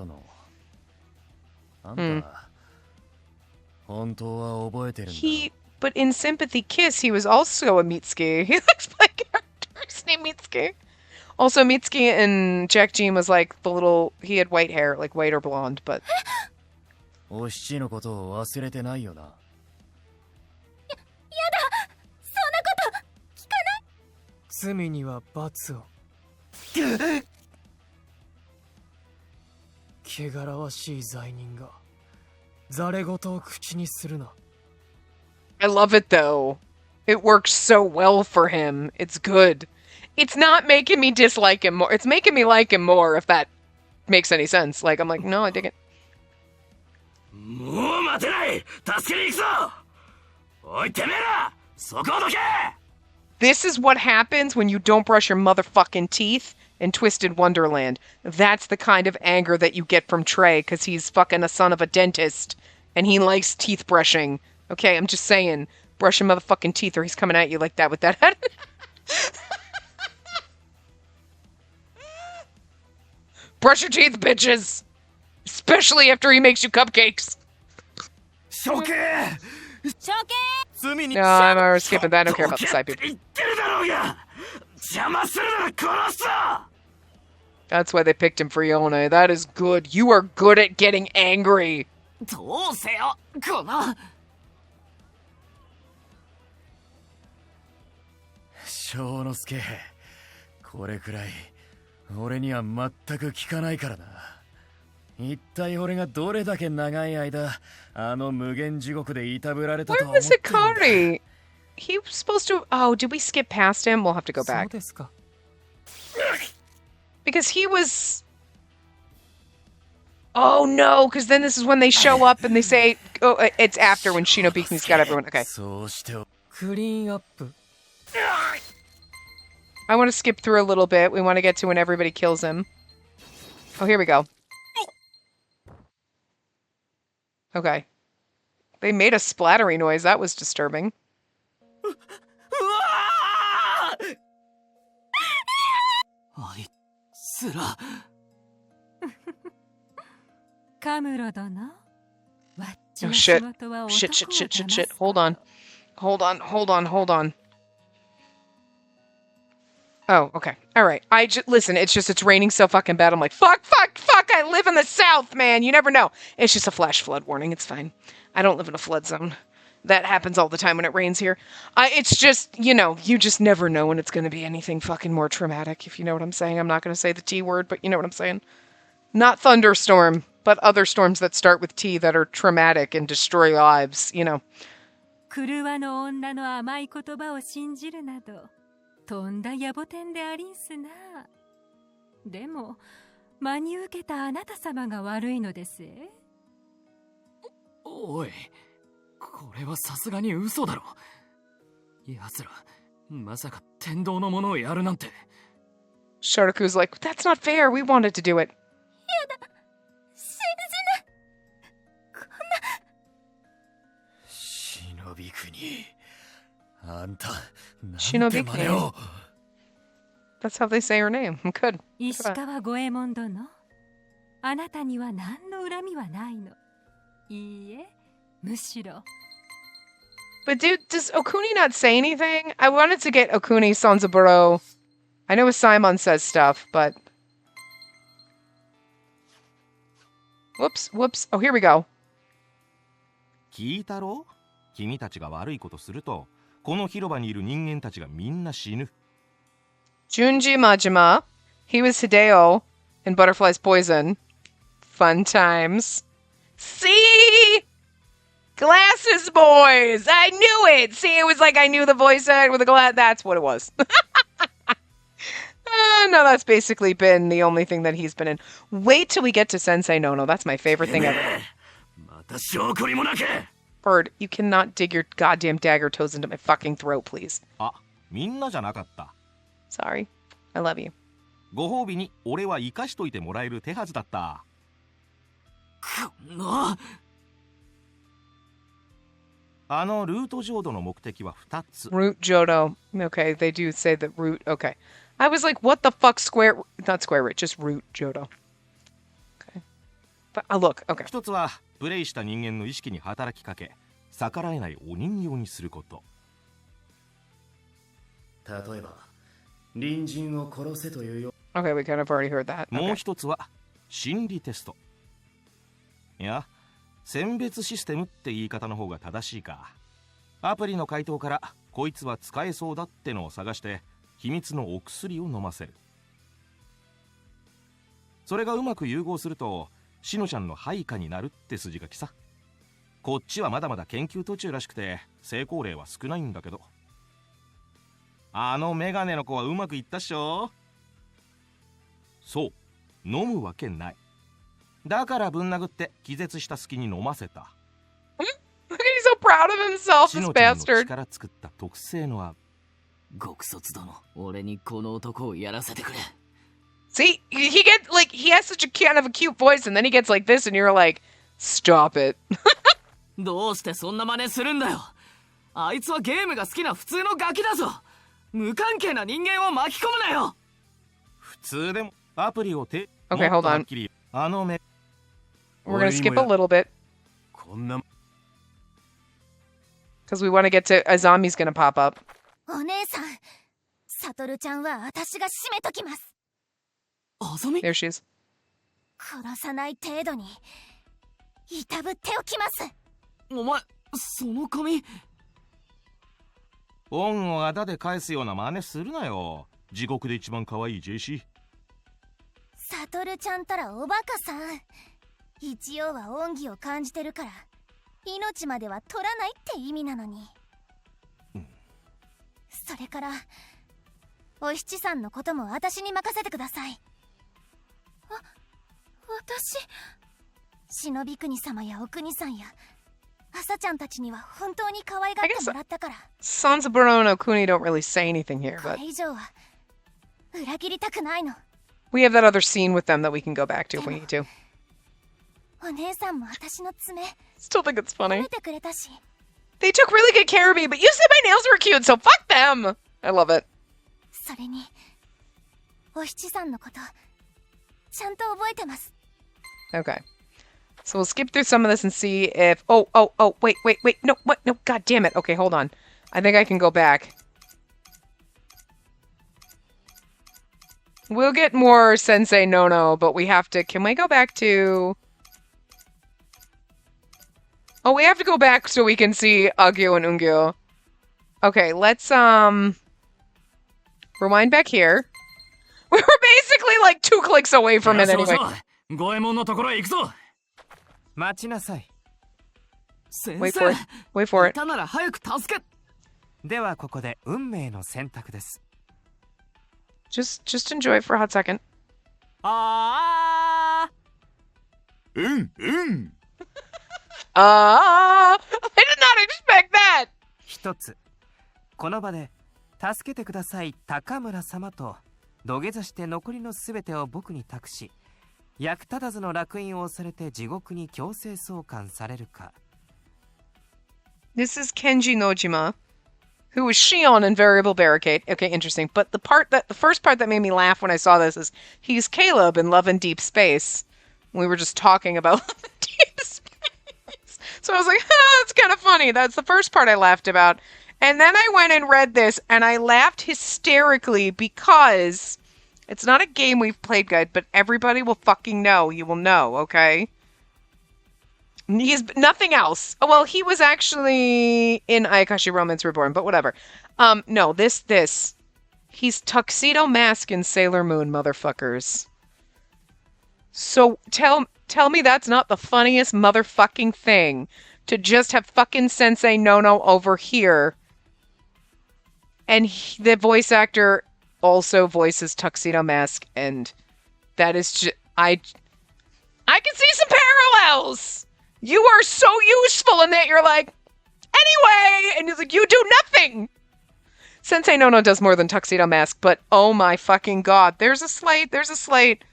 But in Sympathy Kiss, he was also a Mitsuki. He looks like a character named Mitsuki. Also, Mitsuki in Jack Jean was like he had white hair, like white or blonde, but... お七のことを忘れてないよな。やだ、そんなこと聞かない。罪には罰を。汚らわしい罪人がざれ言を口にするな。 I love it though. It works so well for him. It's good. It's not making me dislike him more. It's making me like him more, if that makes any sense. Like, I'm like, no, I dig it. もう待てない。助けに行くぞ。おいてめえら、そこをどけ。 This is what happens when you don't brush your motherfucking teeth in Twisted Wonderland. That's the kind of anger that you get from Trey, because he's fucking a son of a dentist, and he likes teeth brushing. Okay, I'm just saying, brush your motherfucking teeth or he's coming at you like that with that head. Brush your teeth, bitches! Especially after he makes you cupcakes. No, I'm skipping that. I don't care about the side people. That's why they picked him for Yone. That is good. You are good at getting angry. どうせよ、この。翔之介、これくらい俺には全く効かないからな。一体俺がどれだけ長い間あの無限地獄でいたぶられたと Where 思っ was てるんだ。 Ikari? He was supposed to. Oh, did we skip past him? We'll have to go そう back. ですか。 Because he was. Oh no, because then this is when they show up and they say, oh, it's after when Shinobiku's got everyone. Okay. そうしておクリーンアップ。 I want to skip through a little bit. We want to get to when everybody kills him. Oh, here we go. Okay. They made a splattery noise. That was disturbing. うわー！あいつら。カムロ殿、わっち Oh の shit. 仕事は男を Shit, shit, shit, shit, 騙 shit. す Hold on. Hold on, hold on, hold on. Oh, okay. All right. Listen, it's raining so fucking bad. I'm like, fuck. I live in the South, man. You never know. It's just a flash flood warning. It's fine. I don't live in a flood zone. That happens all the time when it rains here. It's just, you just never know when it's going to be anything fucking more traumatic, if you know what I'm saying. I'm not going to say the T word, but you know what I'm saying. Not thunderstorm, but other storms that start with T that are traumatic and destroy lives, 狂わの女の甘い言葉を信じるなど、とんだ野暮天でありんすな。でも、真に受けたあなた様が悪いのですえ。おい、これはさすがに嘘だろ。奴ら、まさか天道のものをやるなんて。 Shotoku's like, that's not fair. We wanted to do it. 信じない。忍び国。あんた、なんて Shinobi 真似を。 That's how they say her name. Good. 石川五右衛門殿、あなたには何の恨みはないの。いいえ、むしろ。 But dude, does Okuni not say anything? I wanted to get Okuni Sanzaburo. I know Simon says stuff, but... Whoops. Oh, here we go. 聞いたろ？君たちが悪いことすると、この広場にいる人間たちがみんな死ぬ。 Junji Majima. He was Hideo in Butterfly's Poison. Fun times. See? Glasses boys! I knew it! See, it was like I knew the voice act with the glass. That's what it was. No, that's basically been the only thing that he's been in. Wait till we get to Sensei Nono. That's my favorite thing ever. また証拠にもなけ。 Bird, you cannot dig your goddamn dagger toes into my fucking throat, please. あ、みんなじゃなかった。 Sorry. I love you. ご褒美に俺は生かしといてもらえる手はずだった。こんな。あのルート浄土の目的は2つ。 Root Jodo. Okay, they do say that root. Okay. I was like, what the fuck, not square root, just root Jodo. Okay. But, look, okay. 1つはプレイした人間の意識に働きかけ、逆らえないお人形にすること。例えば、隣人を殺せというよ。 Okay, we kind of already heard that. もう Okay. 1つは心理テスト。いや、選別システムって言い方の方が正しいか。アプリの回答からこいつは使えそうだってのを探して秘密のお薬を飲ませる。それがうまく融合するとしのちゃんの配下になるって筋書きさ。こっちはまだまだ研究途中らしくて成功例は少ないんだけど。あのメガネの子はうまくいったっしょ。そう、飲むわけない。だからぶん殴って気絶した隙に飲ませた。 Look at he's so proud of himself, し this のちゃんの bastard. 血から作った特製のア極卒殿、俺にこの男をやらせてくれ。 See, he gets like he has such a kind of a cute voice, and then he gets like this, and you're like, stop it. どうしてそんな真似するんだよ。あいつはゲームが好きな普通のガキだぞ。無関係な人間を巻き込むなよ。普通でもアプリをOkay, もっ hold とはっ on. きりあの目 We're gonna skip a little bit こんな because we want to get to Azami's gonna pop up. お姉さん、サトルちゃんは私が締めときます。あざみ There she is. 殺さない程度にいたぶっておきます。お前、その髪。恩をあだで返すような真似するなよ。地獄で一番可愛い JC。サトルちゃんたらおバカさん。一応は恩義を感じてるから命までは取らないって意味なのに。それからお七さんのことも私に任せてください。私忍び国様やお国さんや朝ちゃんたちには本当に可愛がってもらったから。 Sanzaburo and Okuni don't really say anything here, こ but れ以上は裏切りたくないの。 we have that other scene with them that we can go back to if we need to. お姉さんも私の爪 Still think it's 褒 funny. めてくれたし。 They took really good care of me, but you said my nails were cute, so fuck them! I love it. それにお七さんのことちゃんと覚えてます。 Okay. So we'll skip through some of this and see if... Oh, wait. No, what? No, god damn it. Okay, hold on. I think I can go back. We'll get more Sensei No, but we have to... Can we go back to... Oh, we have to go back so we can see Agyo and Ungyo. Okay, let's, rewind back here. We were basically like 2 clicks away from it anyway. 五右衛門のところへ行くぞ。待ちなさい。先 Wait for it. Wait for い it. たなら早く助け。ではここで運命の選択です。 Just enjoy it for a hot second. ああ。うんうん。I did not expect that! 一つ、この場で助けてください高村様と土下座して残りのすべてを僕に託し、役立たずの烙印を押されて地獄に強制送還されるか。 This is Kenji Nojima, who was Shion in Variable Barricade. Okay, interesting. But the first part that made me laugh when I saw this is he's Caleb in Love and Deep Space. We were just talking about Love and Deep Space. So I was like, that's kind of funny. That's the first part I laughed about. And then I went and read this, and I laughed hysterically because it's not a game we've played, guys, but everybody will fucking know. You will know, okay? He's nothing else. Well, he was actually in Ayakashi Romance Reborn, but whatever. No, this. He's Tuxedo Mask in Sailor Moon, motherfuckers. So tell me that's not the funniest motherfucking thing to just have fucking Sensei Nono over here. And the voice actor also voices Tuxedo Mask, and that is just... I can see some parallels! You are so useful in that you're like, anyway! And he's like, you do nothing! Sensei Nono does more than Tuxedo Mask, but oh my fucking god, there's a slate.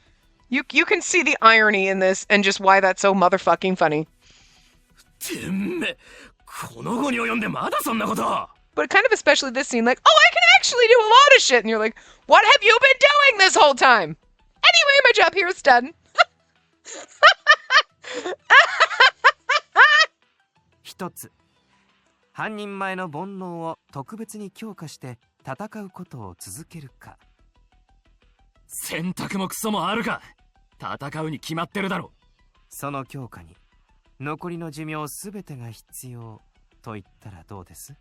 You can see the irony in this and just why that's so motherfucking funny. てめ、この後に及んでまだそんなこと。 But kind of especially this scene, like, oh, I can actually do a lot of shit! And you're like, what have you been doing this whole time? Anyway, my job here is done. 一つ、半人前の煩悩を特別に強化して戦うことを続けるか。選択もクソもあるか。戦うに決まってるだろ。その強化に残りの寿命すべてが必要と言ったらどうです？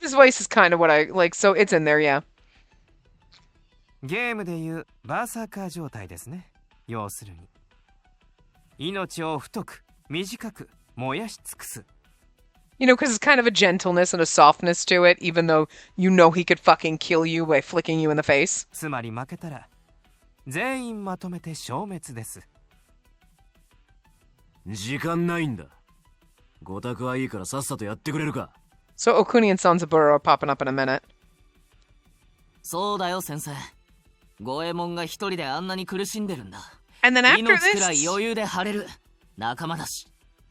His voice is kind of what I like, so it's in there, yeah. ゲームでいうバーサーカー状態ですね。要するに命を太く短く燃やし尽くす。 You know, because it's kind of a gentleness and a softness to it, even though you know he could fucking kill you by flicking you in the face. つまり負けたら全員まとめて消滅です。時間ないんだ。ごたくはいいからさっさとやってくれるか。 So Okuni and Sanzaburo are popping up in a minute. そうだよ先生。五右衛門が一人であんなに苦しんでるんだ。 And then after 命くらい this, 余裕で張れる仲間だし。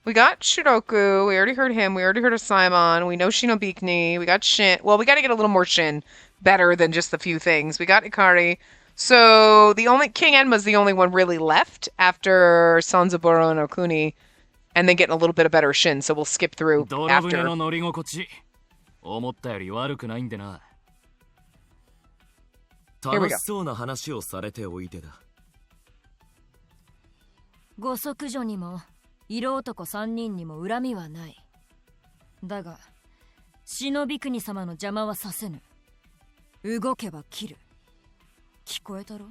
we got Shiroku, we already heard him, we already heard of Simon, we know Shinobikuni, we got Shin. Well, we got to get a little more Shin. Better than just a few things. We got Ikari. So the only King Enma's the only one really left after Sanzaburo and Okuni, and then getting a little bit of better Shin. So we'll skip through ドラブ屋 after. の乗り心地。思ったより悪くないんでな。 Here we go. 楽しそうな話をされておいてだ。ご息女にも色男3人にも恨みはない。だが忍び国様の邪魔はさせぬ。動けば切る。聞こえたろ？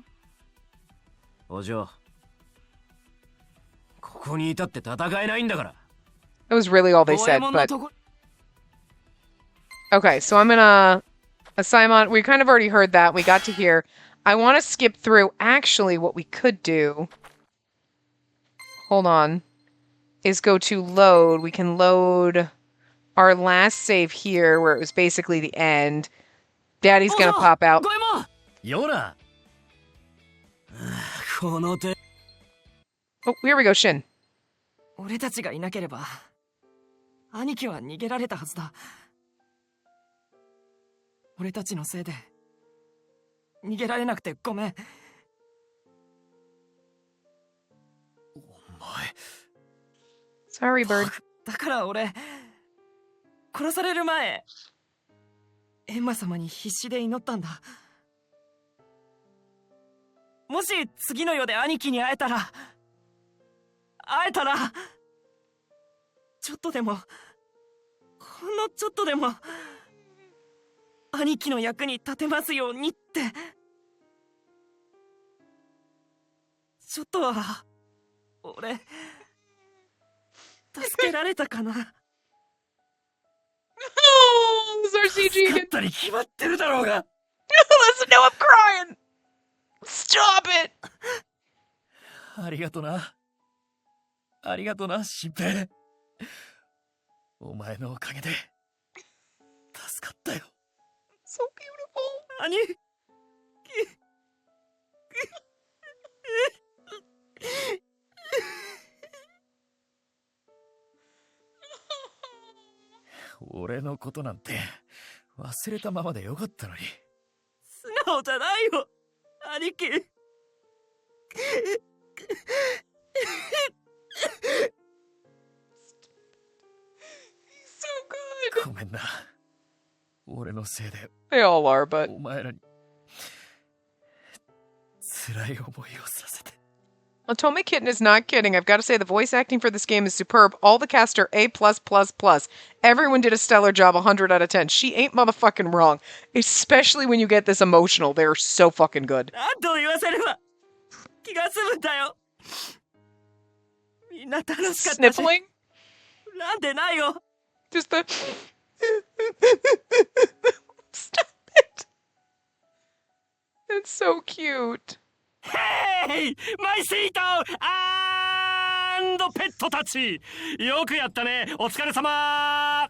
お嬢、ここにいたって戦えないんだから。 That was really all they 五右衛 said, 門の but とこ okay, so I'm gonna Simon, we kind of already heard that. We got to hear. I want to skip through. Actually, what we could do, hold on, is go to load. We can load our last save here, where it was basically the end. Daddy's gonna pop out. 五右衛門よらこの手 Oh, here we go, Shin. 俺たちがいなければ兄貴は逃げられたはずだ。俺たちのせいで逃げられなくてごめん。お前 Sorry, bird. だから俺殺される前エンマ様に必死で祈ったんだ。もし次の世で兄貴に会えたらちょっとでもほんのちょっとでも兄貴の役に立てますようにって。ちょっとは俺助けられたかな。Oh, this is our CG 勝 again. ったに決まってるだろうが Listen, now I'm crying. Stop it. ありがとな。ありがとな、新平。お前のおかげで助かったよ。So beautiful. 兄俺のことなんて忘れたままでよかったのに。素直じゃないよ兄貴。So good. ごめんな。俺のせいで They all are, but お前らに辛い思いをさせて。 Otome Kitten is not kidding. I've got to say the voice acting for this game is superb. All the cast are A+++. Everyone did a stellar job, 100 out of 10. She ain't motherfucking wrong. Especially when you get this emotional. They're so fucking good. 何度言わせれば気が済むんだよ。みんな楽しかったし。 Sniffling? なんでないよ。 Just the... Stop it. It's so cute. ヘイマイシートアンドペットたちよくやったねお疲れ様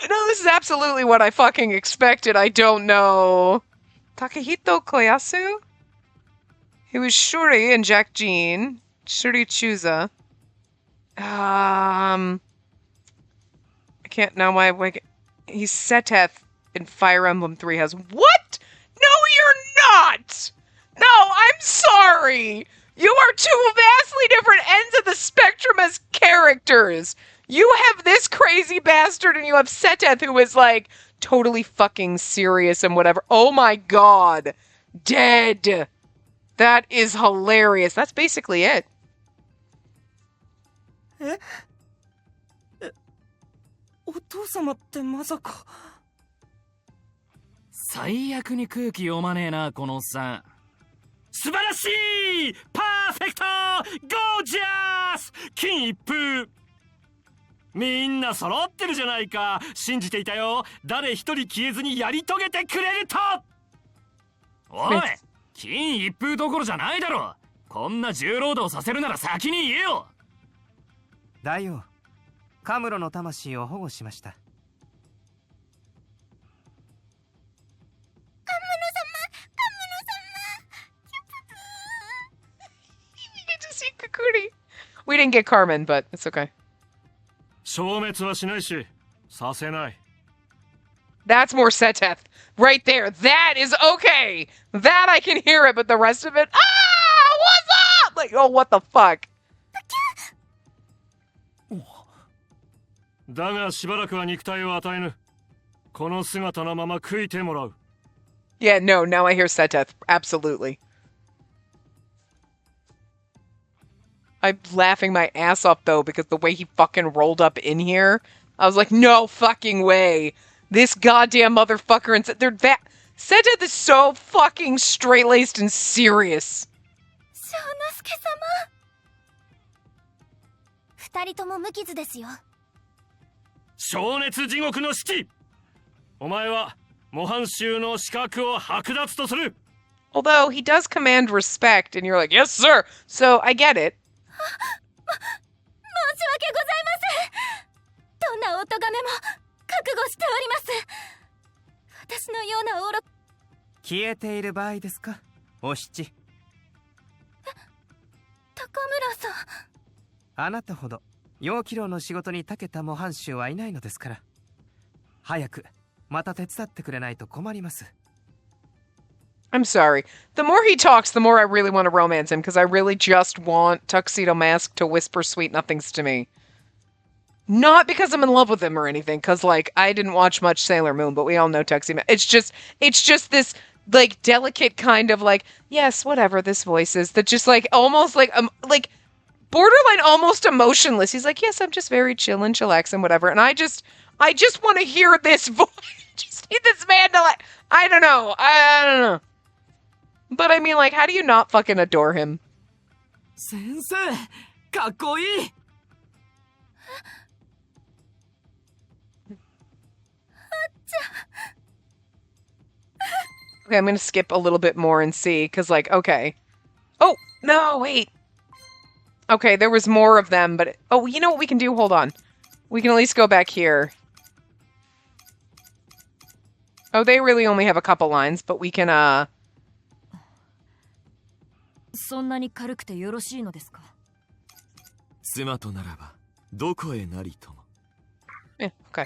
No, this is absolutely what I fucking expected. I don't know. Takehito Koyasu? He was Shuri and Jack Jean. Shuri Chusa. I can't now. He's Seteth in Fire Emblem 3 has. What? No, you're not! No, I'm sorry! You are two vastly different ends of the spectrum as characters! You have this crazy bastard and you have Seteth who is like totally fucking serious and whatever. Oh my god. Dead. That is hilarious. That's basically it. お父様ってまさか。最悪に空気読まねえなこのおっさん素晴らしいパーフェクトゴージャス金一封みんな揃ってるじゃないか信じていたよ誰一人消えずにやり遂げてくれるとおい金一封どころじゃないだろこんな重労働させるなら先に言えよ大王カムロの魂を保護しました。We didn't get Carmen, but it's okay. 消滅はしないし、させない。 That's more Seteth. Right there. That is okay. That I can hear it, but the rest of it, what's up? Like, oh, what the fuck? だがしばらくは肉体を与えぬ。この姿のまま食いてもらう。 Yeah, no, now I hear Seteth. Absolutely. I'm laughing my ass off, though, because the way he fucking rolled up in here, I was like, no fucking way. This goddamn motherfucker and they're that Seta is so fucking straight-laced and serious. 翔之介様二人とも無傷ですよ灼熱地獄の七お前は模範囚の資格を剥奪とする Although he does command respect and you're like, yes sir, so I get it. 申し訳ございませんどんなお咎めも覚悟しております私のような愚か消えている場合ですかお七高村さんあなたほど陽気郎の仕事に長けた模範囚はいないのですから早くまた手伝ってくれないと困ります I'm sorry. The more he talks, the more I really want to romance him, because I really just want Tuxedo Mask to whisper sweet nothings to me. Not because I'm in love with him or anything, because, like, I didn't watch much Sailor Moon, but we all know Tuxedo Mask. It's just this, like, delicate kind of, like, yes, whatever this voice is, that just, like, almost, like, borderline almost emotionless. He's like, yes, I'm just very chill and chillaxing, whatever, and I just want to hear this voice. Just need this man to, like, I don't know. But I mean, like, how do you not fucking adore him? 先生かっこいい Okay, I'm gonna skip a little bit more and see, because, like, okay. Oh, no, wait. Okay, there was more of them, but... Oh, you know what we can do? Hold on. We can at least go back here. Oh, they really only have a couple lines, but we can, そんなに軽くてよろしいのですか妻とならばどこへなりとも Yeah, okay.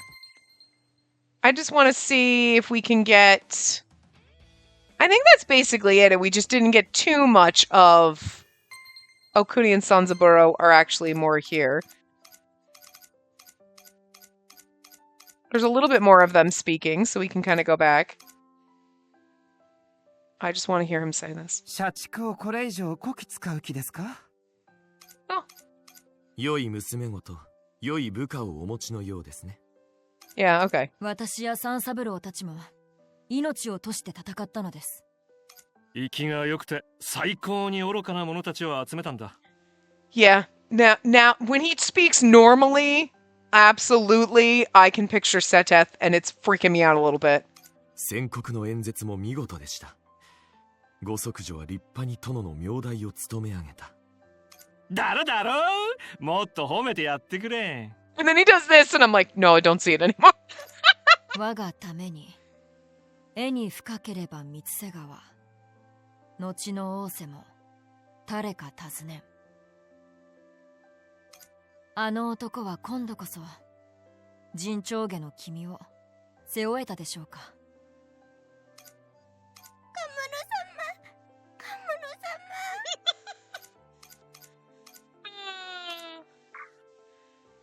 I just want to see if we can get... I think that's basically it, and we just didn't get too much of... Okuni and Sanzaburo are actually more here. There's a little bit more of them speaking, so we can kind of go back. I just want to hear him say this. 社畜をこれ以上こき使う気ですか Oh. 良い娘ごと良い部下をお持ちのようですね Yeah, okay. 私や三三郎たちも命を賭して戦ったのです。生きが良くて最高に愚かな者たちを集めたんだ Yeah. Now, when he speaks normally, absolutely, I can picture Seteth, and it's freaking me out a little bit. 宣告の演説も見事でしたご息女は立派に殿の名代を務め上げただろだろもっと褒めてやってくれ And then he does this, and I'm like, no, I don't see it anymore. 我がために絵に深ければ三瀬川後の仰せも誰か尋ねんあの男は今度こそ陣長家の君を背負えたでしょうか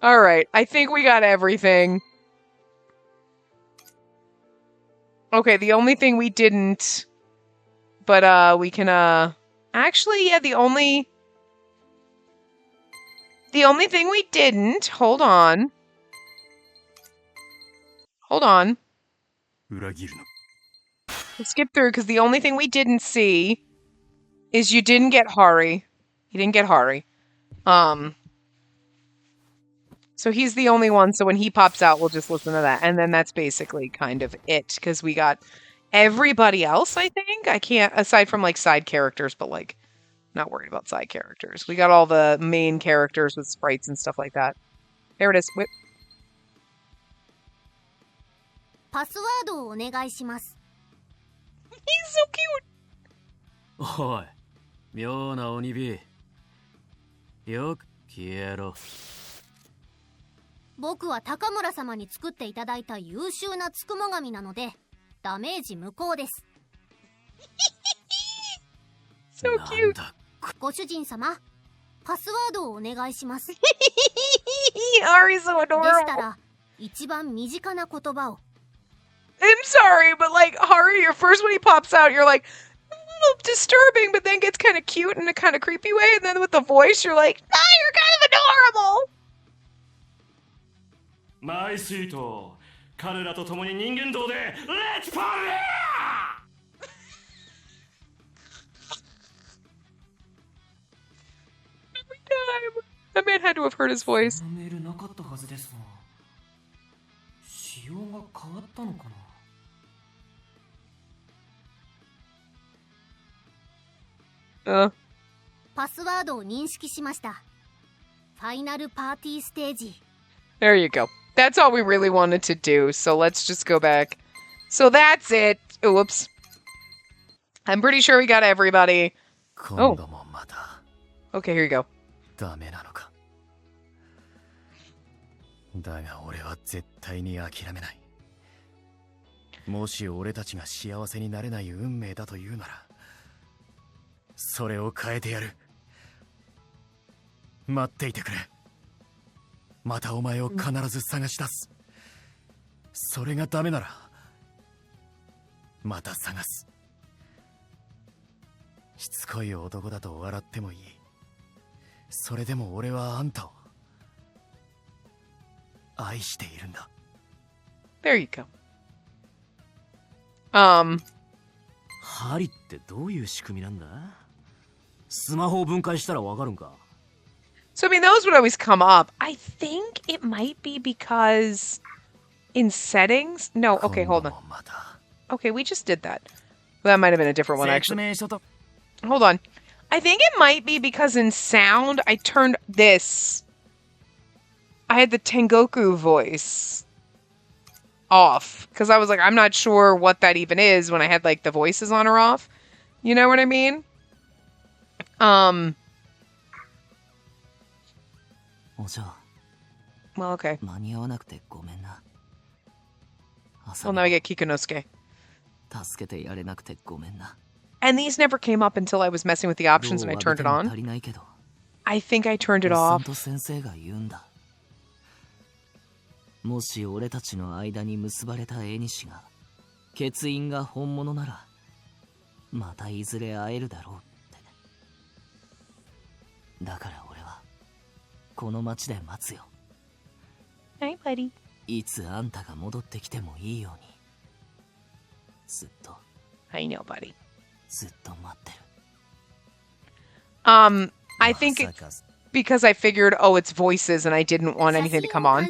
All right, I think we got everything. Okay, the only thing we didn't, but we can actually, yeah, the only thing we didn't. Hold on. Let's skip through because the only thing we didn't see is you didn't get Hari. You didn't get Hari. So he's the only one, so when he pops out, we'll just listen to that. And then that's basically kind of it, because we got everybody else, I think. I can't, aside from, like, side characters, but, like, not worried about side characters. We got all the main characters with sprites and stuff like that. There it is. Whip. パスワードをお願いします He's so cute! おい、妙な鬼火。よく消えろ。僕は高村様に作っていただいた優秀なつくも神なのでダメージ無効です So cute! ご主人様パスワードをお願いします Ari's so で adorable! したら一番身近な言葉を I'm sorry, but, like, Hari, your first when he pops out, you're like, a little disturbing, but then gets kind of cute in a kind of creepy way, and then with the voice, you're like, ah, you're kind of adorable! マイスイート、彼らと共に人間道でレッツパレー。That man had to have heard his voice. このメールなかったはずですが、仕様が変わったのかな。パスワードを認識しました。ファイナルパーティーステージ。 There you go. That's all we really wanted to do, so let's just go back. So that's it. Oops. I'm pretty sure we got everybody. Oh. Okay, here you go. ダメなのか。だが俺は絶対に諦めない。もし俺たちが幸せになれない運命だというなら、それを変えてやる。待っていてくれ。またお前を必ず探し出す。それがダメなら、また探す。しつこい男だと笑ってもいい。それでも俺はあんたを愛しているんだ。There you go. 針ってどういう仕組みなんだ？スマホを分解したらわかるんか？ So I mean, those would always come up. I think it might be because in settings. No, okay, hold on. Okay, we just did that. That might have been a different one, actually. Hold on. I think it might be because in sound, I turned this. I had the Tengoku voice off. Because I was like, I'm not sure what that even is when I had, like, the voices on or off. You know what I mean? Well, okay. Well, now I get Kikunosuke. And these never came up until I was messing with the options and I turned it on. I think I turned it off. もし俺たちの間に結ばれた縁が血縁が本物ならまたいずれ会えるだろうって。だから俺はこの町で待つよ。Hi, buddy. いつあんたが戻ってきてもいいようにずっと。I know, buddy. ずっと待ってる。I think because I figured, oh, it's voices and I didn't want anything to come on.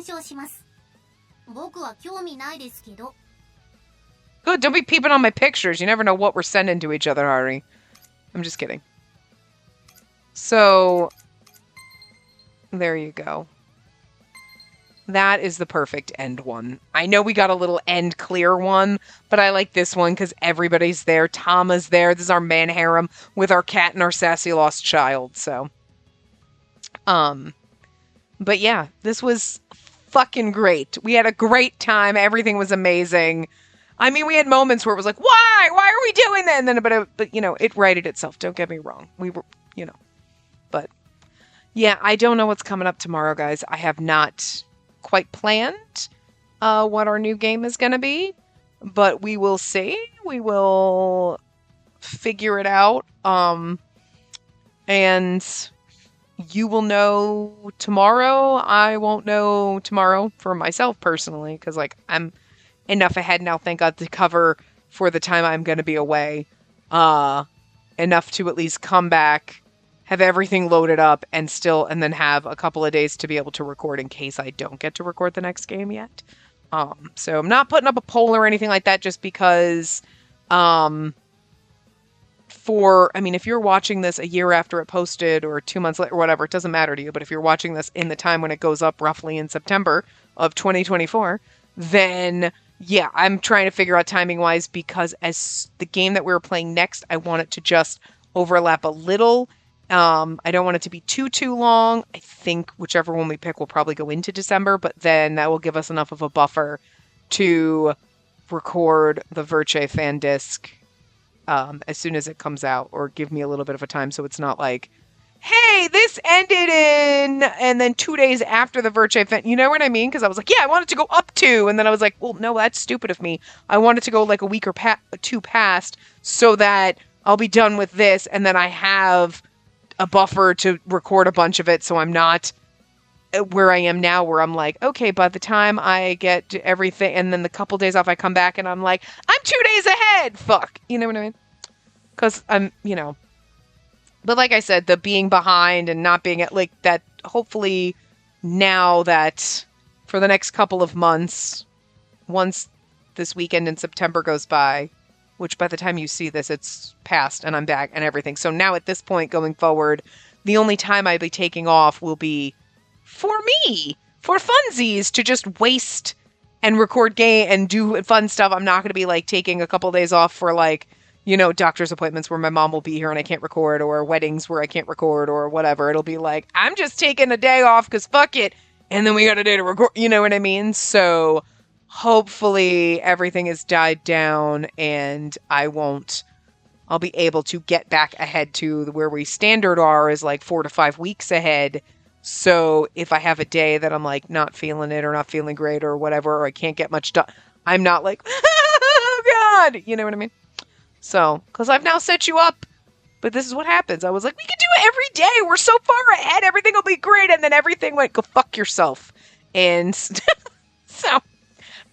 Good, don't be peeping on my pictures. You never know what we're sending to each other, Hari. I'm just kidding. So, there you go. That is the perfect end one. I know we got a little end clear one, but I like this one because everybody's there. Tama's there. This is our man harem with our cat and our sassy lost child, so. But yeah, this was fucking great. We had a great time. Everything was amazing. I mean, we had moments where it was like, why? Why are we doing that? And then, but you know, it righted itself. Don't get me wrong. We were, you know, but yeah, I don't know what's coming up tomorrow, guys. I have not quite planned what our new game is going to be, but we will see. We will figure it out. And you will know tomorrow. I won't know tomorrow for myself personally, because like I'm enough ahead now, thank God, to cover for the time I'm going to be away. Enough to at least come back, have everything loaded up, and then have a couple of days to be able to record in case I don't get to record the next game yet. So I'm not putting up a poll or anything like that just because, if you're watching this a year after it posted or 2 months later or whatever, it doesn't matter to you. But if you're watching this in the time when it goes up roughly in September of 2024, then yeah, I'm trying to figure out timing wise because as the game that we were playing next, I want it to just overlap a little. I don't want it to be too long. I think whichever one we pick will probably go into December, but then that will give us enough of a buffer to record the Verce fan disc as soon as it comes out, or give me a little bit of a time so it's not like, hey, this ended and then 2 days after the Verce fan, you know what I mean? Because I was like, yeah, I want it to go up to, and then I was like, well, no, that's stupid of me. I want it to go like a week or two past so that I'll be done with this, and then I have a buffer to record a bunch of it so I'm not where I am now, where I'm like, okay, by the time I get to everything, and then the couple days off, I come back and I'm like, I'm 2 days ahead. Fuck. You know what I mean? Because I'm, but like I said, the being behind and not being at like that, hopefully now that for the next couple of months, once this weekend in September goes by, which by the time you see this, it's past and I'm back and everything. So now at this point going forward, the only time I'd be taking off will be for me, for funsies, to just waste and record game and do fun stuff. I'm not going to be like taking a couple days off for like, doctor's appointments where my mom will be here and I can't record, or weddings where I can't record, or whatever. It'll be like, I'm just taking a day off because fuck it. And then we got a day to record. You know what I mean? So hopefully everything has died down and I'll be able to get back ahead to where we standard are is like 4 to 5 weeks ahead. So if I have a day that I'm like not feeling it or not feeling great or whatever, or I can't get much done, I'm not like, oh God, you know what I mean? So, because I've now set you up, but this is what happens. I was like, we can do it every day. We're so far ahead. Everything will be great. And then everything went, go fuck yourself. And so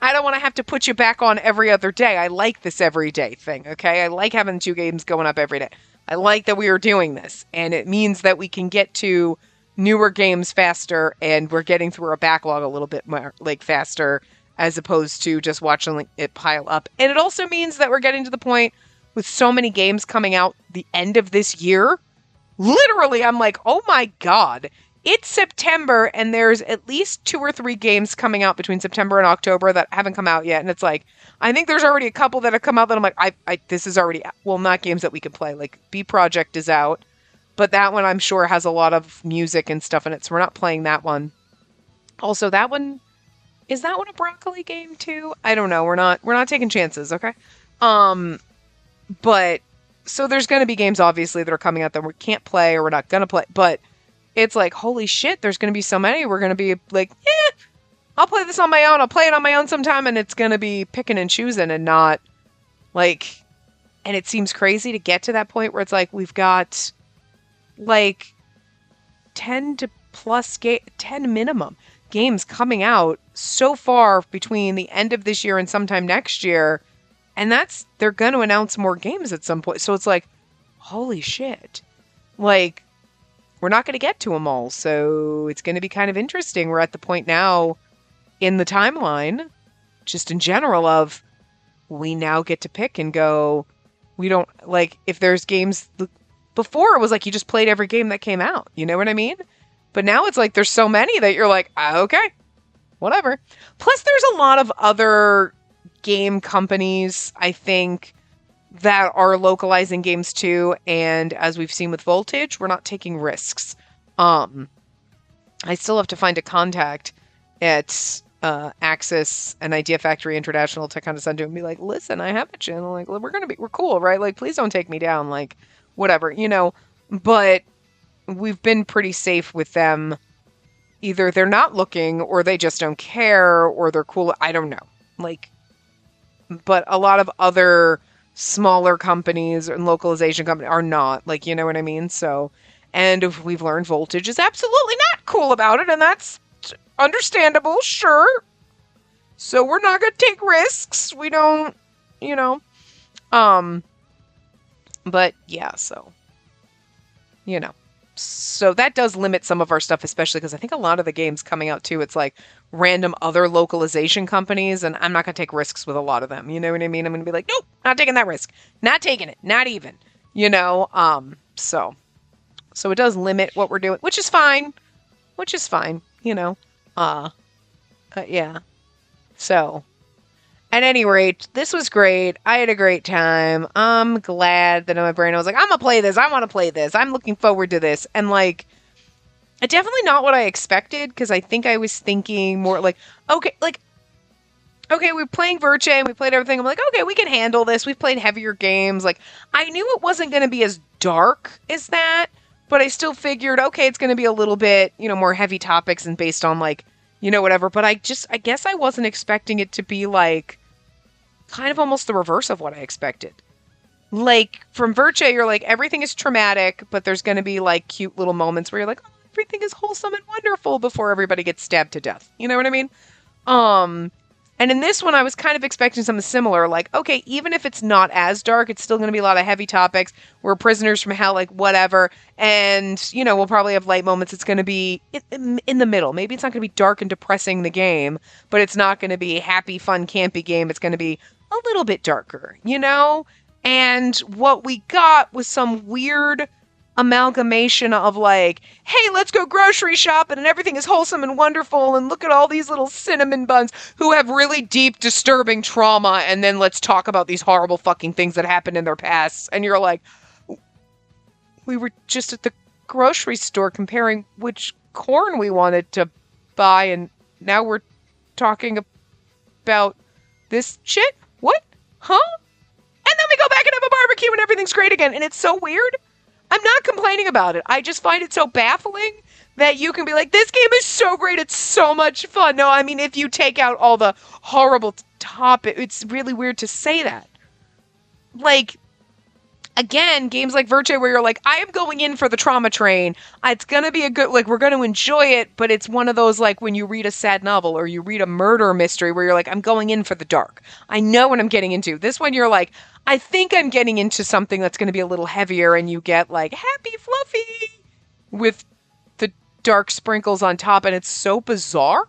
I don't want to have to put you back on every other day. I like this everyday thing, okay? I like having 2 games going up every day. I like that we are doing this. And it means that we can get to newer games faster, and we're getting through our backlog a little bit more, like, faster, as opposed to just watching it pile up. And it also means that we're getting to the point with so many games coming out the end of this year. Literally, I'm like, oh my God. It's September, and there's at least 2 or 3 games coming out between September and October that haven't come out yet. And it's like, I think there's already a couple that have come out that I'm like, this is already, well, not games that we can play. Like, B Project is out, but that one I'm sure has a lot of music and stuff in it, so we're not playing that one. Also, that one, is that one a broccoli game too? I don't know. We're not taking chances, okay? But, so there's going to be games, obviously, that are coming out that we can't play or we're not going to play, but it's like, holy shit, there's going to be so many. We're going to be like, I'll play this on my own. I'll play it on my own sometime, and it's going to be picking and choosing and not, like, and it seems crazy to get to that point where it's like, we've got, like, 10 to plus 10 minimum games coming out so far between the end of this year and sometime next year. And they're going to announce more games at some point. So it's like, holy shit. Like, we're not going to get to them all. So it's going to be kind of interesting. We're at the point now in the timeline, just in general, of we now get to pick and go, we don't, like, if there's games, before it was like you just played every game that came out. You know what I mean? But now it's like there's so many that you're like, okay, whatever. Plus there's a lot of other game companies, I think, that are localizing games too, and as we've seen with Voltage, we're not taking risks. I still have to find a contact at Axis and Idea Factory International to kind of send to and be like, listen, I have a channel, like, we're cool, right? Like, please don't take me down, like, whatever, but we've been pretty safe with them. Either they're not looking, or they just don't care, or they're cool, I don't know. Like, but a lot of other smaller companies and localization companies are not, like, you know what I mean? So, and if we've learned, Voltage is absolutely not cool about it, and that's understandable, sure. So we're not going to take risks. We don't, but yeah, so, so that does limit some of our stuff, especially because I think a lot of the games coming out too, it's like random other localization companies, and I'm not going to take risks with a lot of them. You know what I mean? I'm going to be like, nope, not taking that risk. Not taking it. Not even, so it does limit what we're doing, which is fine, yeah. So, at any rate, this was great. I had a great time. I'm glad that in my brain I was like, I'm going to play this. I want to play this. I'm looking forward to this. And, like, definitely not what I expected, because I think I was thinking more like, okay, we're playing Verche and we played everything. I'm like, okay, we can handle this. We've played heavier games. Like, I knew it wasn't going to be as dark as that, but I still figured, okay, it's going to be a little bit, more heavy topics and based on, like, whatever. But I guess I wasn't expecting it to be, like, kind of almost the reverse of what I expected. Like, from Verche, you're like, everything is traumatic, but there's going to be, like, cute little moments where you're like, oh, everything is wholesome and wonderful before everybody gets stabbed to death. You know what I mean? And in this one, I was kind of expecting something similar. Like, okay, even if it's not as dark, it's still going to be a lot of heavy topics. We're prisoners from hell, like whatever. And, you know, we'll probably have light moments. It's going to be in the middle. Maybe it's not going to be dark and depressing, the game, but it's not going to be a happy, fun, campy game. It's going to be a little bit darker, you know? And what we got was some weird amalgamation of like, hey, let's go grocery shopping and everything is wholesome and wonderful and look at all these little cinnamon buns who have really deep, disturbing trauma, and then let's talk about these horrible fucking things that happened in their past. And you're like, we were just at the grocery store comparing which corn we wanted to buy, and now we're talking about this shit? What? Huh? And then we go back and have a barbecue and everything's great again, and it's so weird. I'm not complaining about it. I just find it so baffling that you can be like, this game is so great, it's so much fun. No, I mean, if you take out all the horrible topic, it's really weird to say that. Like, again, games like Virtue where you're like, I am going in for the trauma train. It's going to be a good, like, we're going to enjoy it, but it's one of those, like, when you read a sad novel or you read a murder mystery where you're like, I'm going in for the dark. I know what I'm getting into. This one, you're like, I think I'm getting into something that's going to be a little heavier, and you get, like, happy fluffy with the dark sprinkles on top, and it's so bizarre.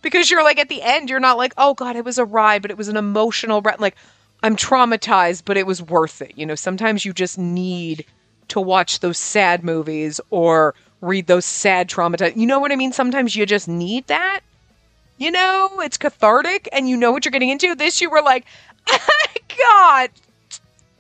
Because you're like, at the end, you're not like, oh God, it was a ride, but it was an emotional ride. Like, I'm traumatized, but it was worth it. You know, sometimes you just need to watch those sad movies or read those sad traumatized. You know what I mean? Sometimes you just need that. You know, it's cathartic and you know what you're getting into. This, you were like, God,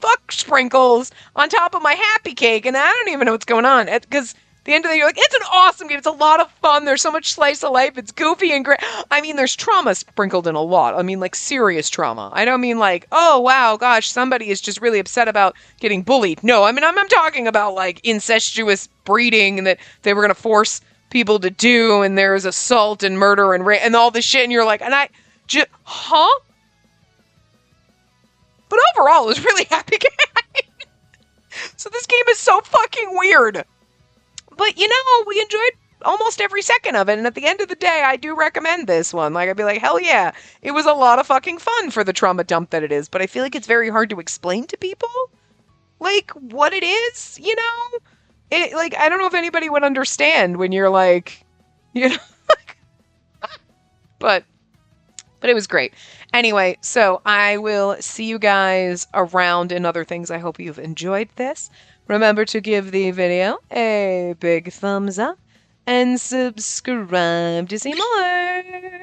fuck sprinkles on top of my happy cake. And I don't even know what's going on. Because the end of the day, you're like, it's an awesome game. It's a lot of fun. There's so much slice of life. It's goofy and great. I mean, there's trauma sprinkled in a lot. I mean, like, serious trauma. I don't mean like, oh, wow, gosh, somebody is just really upset about getting bullied. No, I mean, I'm talking about, like, incestuous breeding and that they were going to force people to do, and there's assault and murder and rape and all this shit, and you're like, and I just, huh? But overall, it was really happy game. So this game is so fucking weird. But, you know, we enjoyed almost every second of it. And at the end of the day, I do recommend this one. Like, I'd be like, hell yeah. It was a lot of fucking fun for the trauma dump that it is. But I feel like it's very hard to explain to people, like, what it is, you know? It, like, I don't know if anybody would understand when you're like, you know? But it was great. Anyway, so I will see you guys around in other things. I hope you've enjoyed this. Remember to give the video a big thumbs up and subscribe to see more.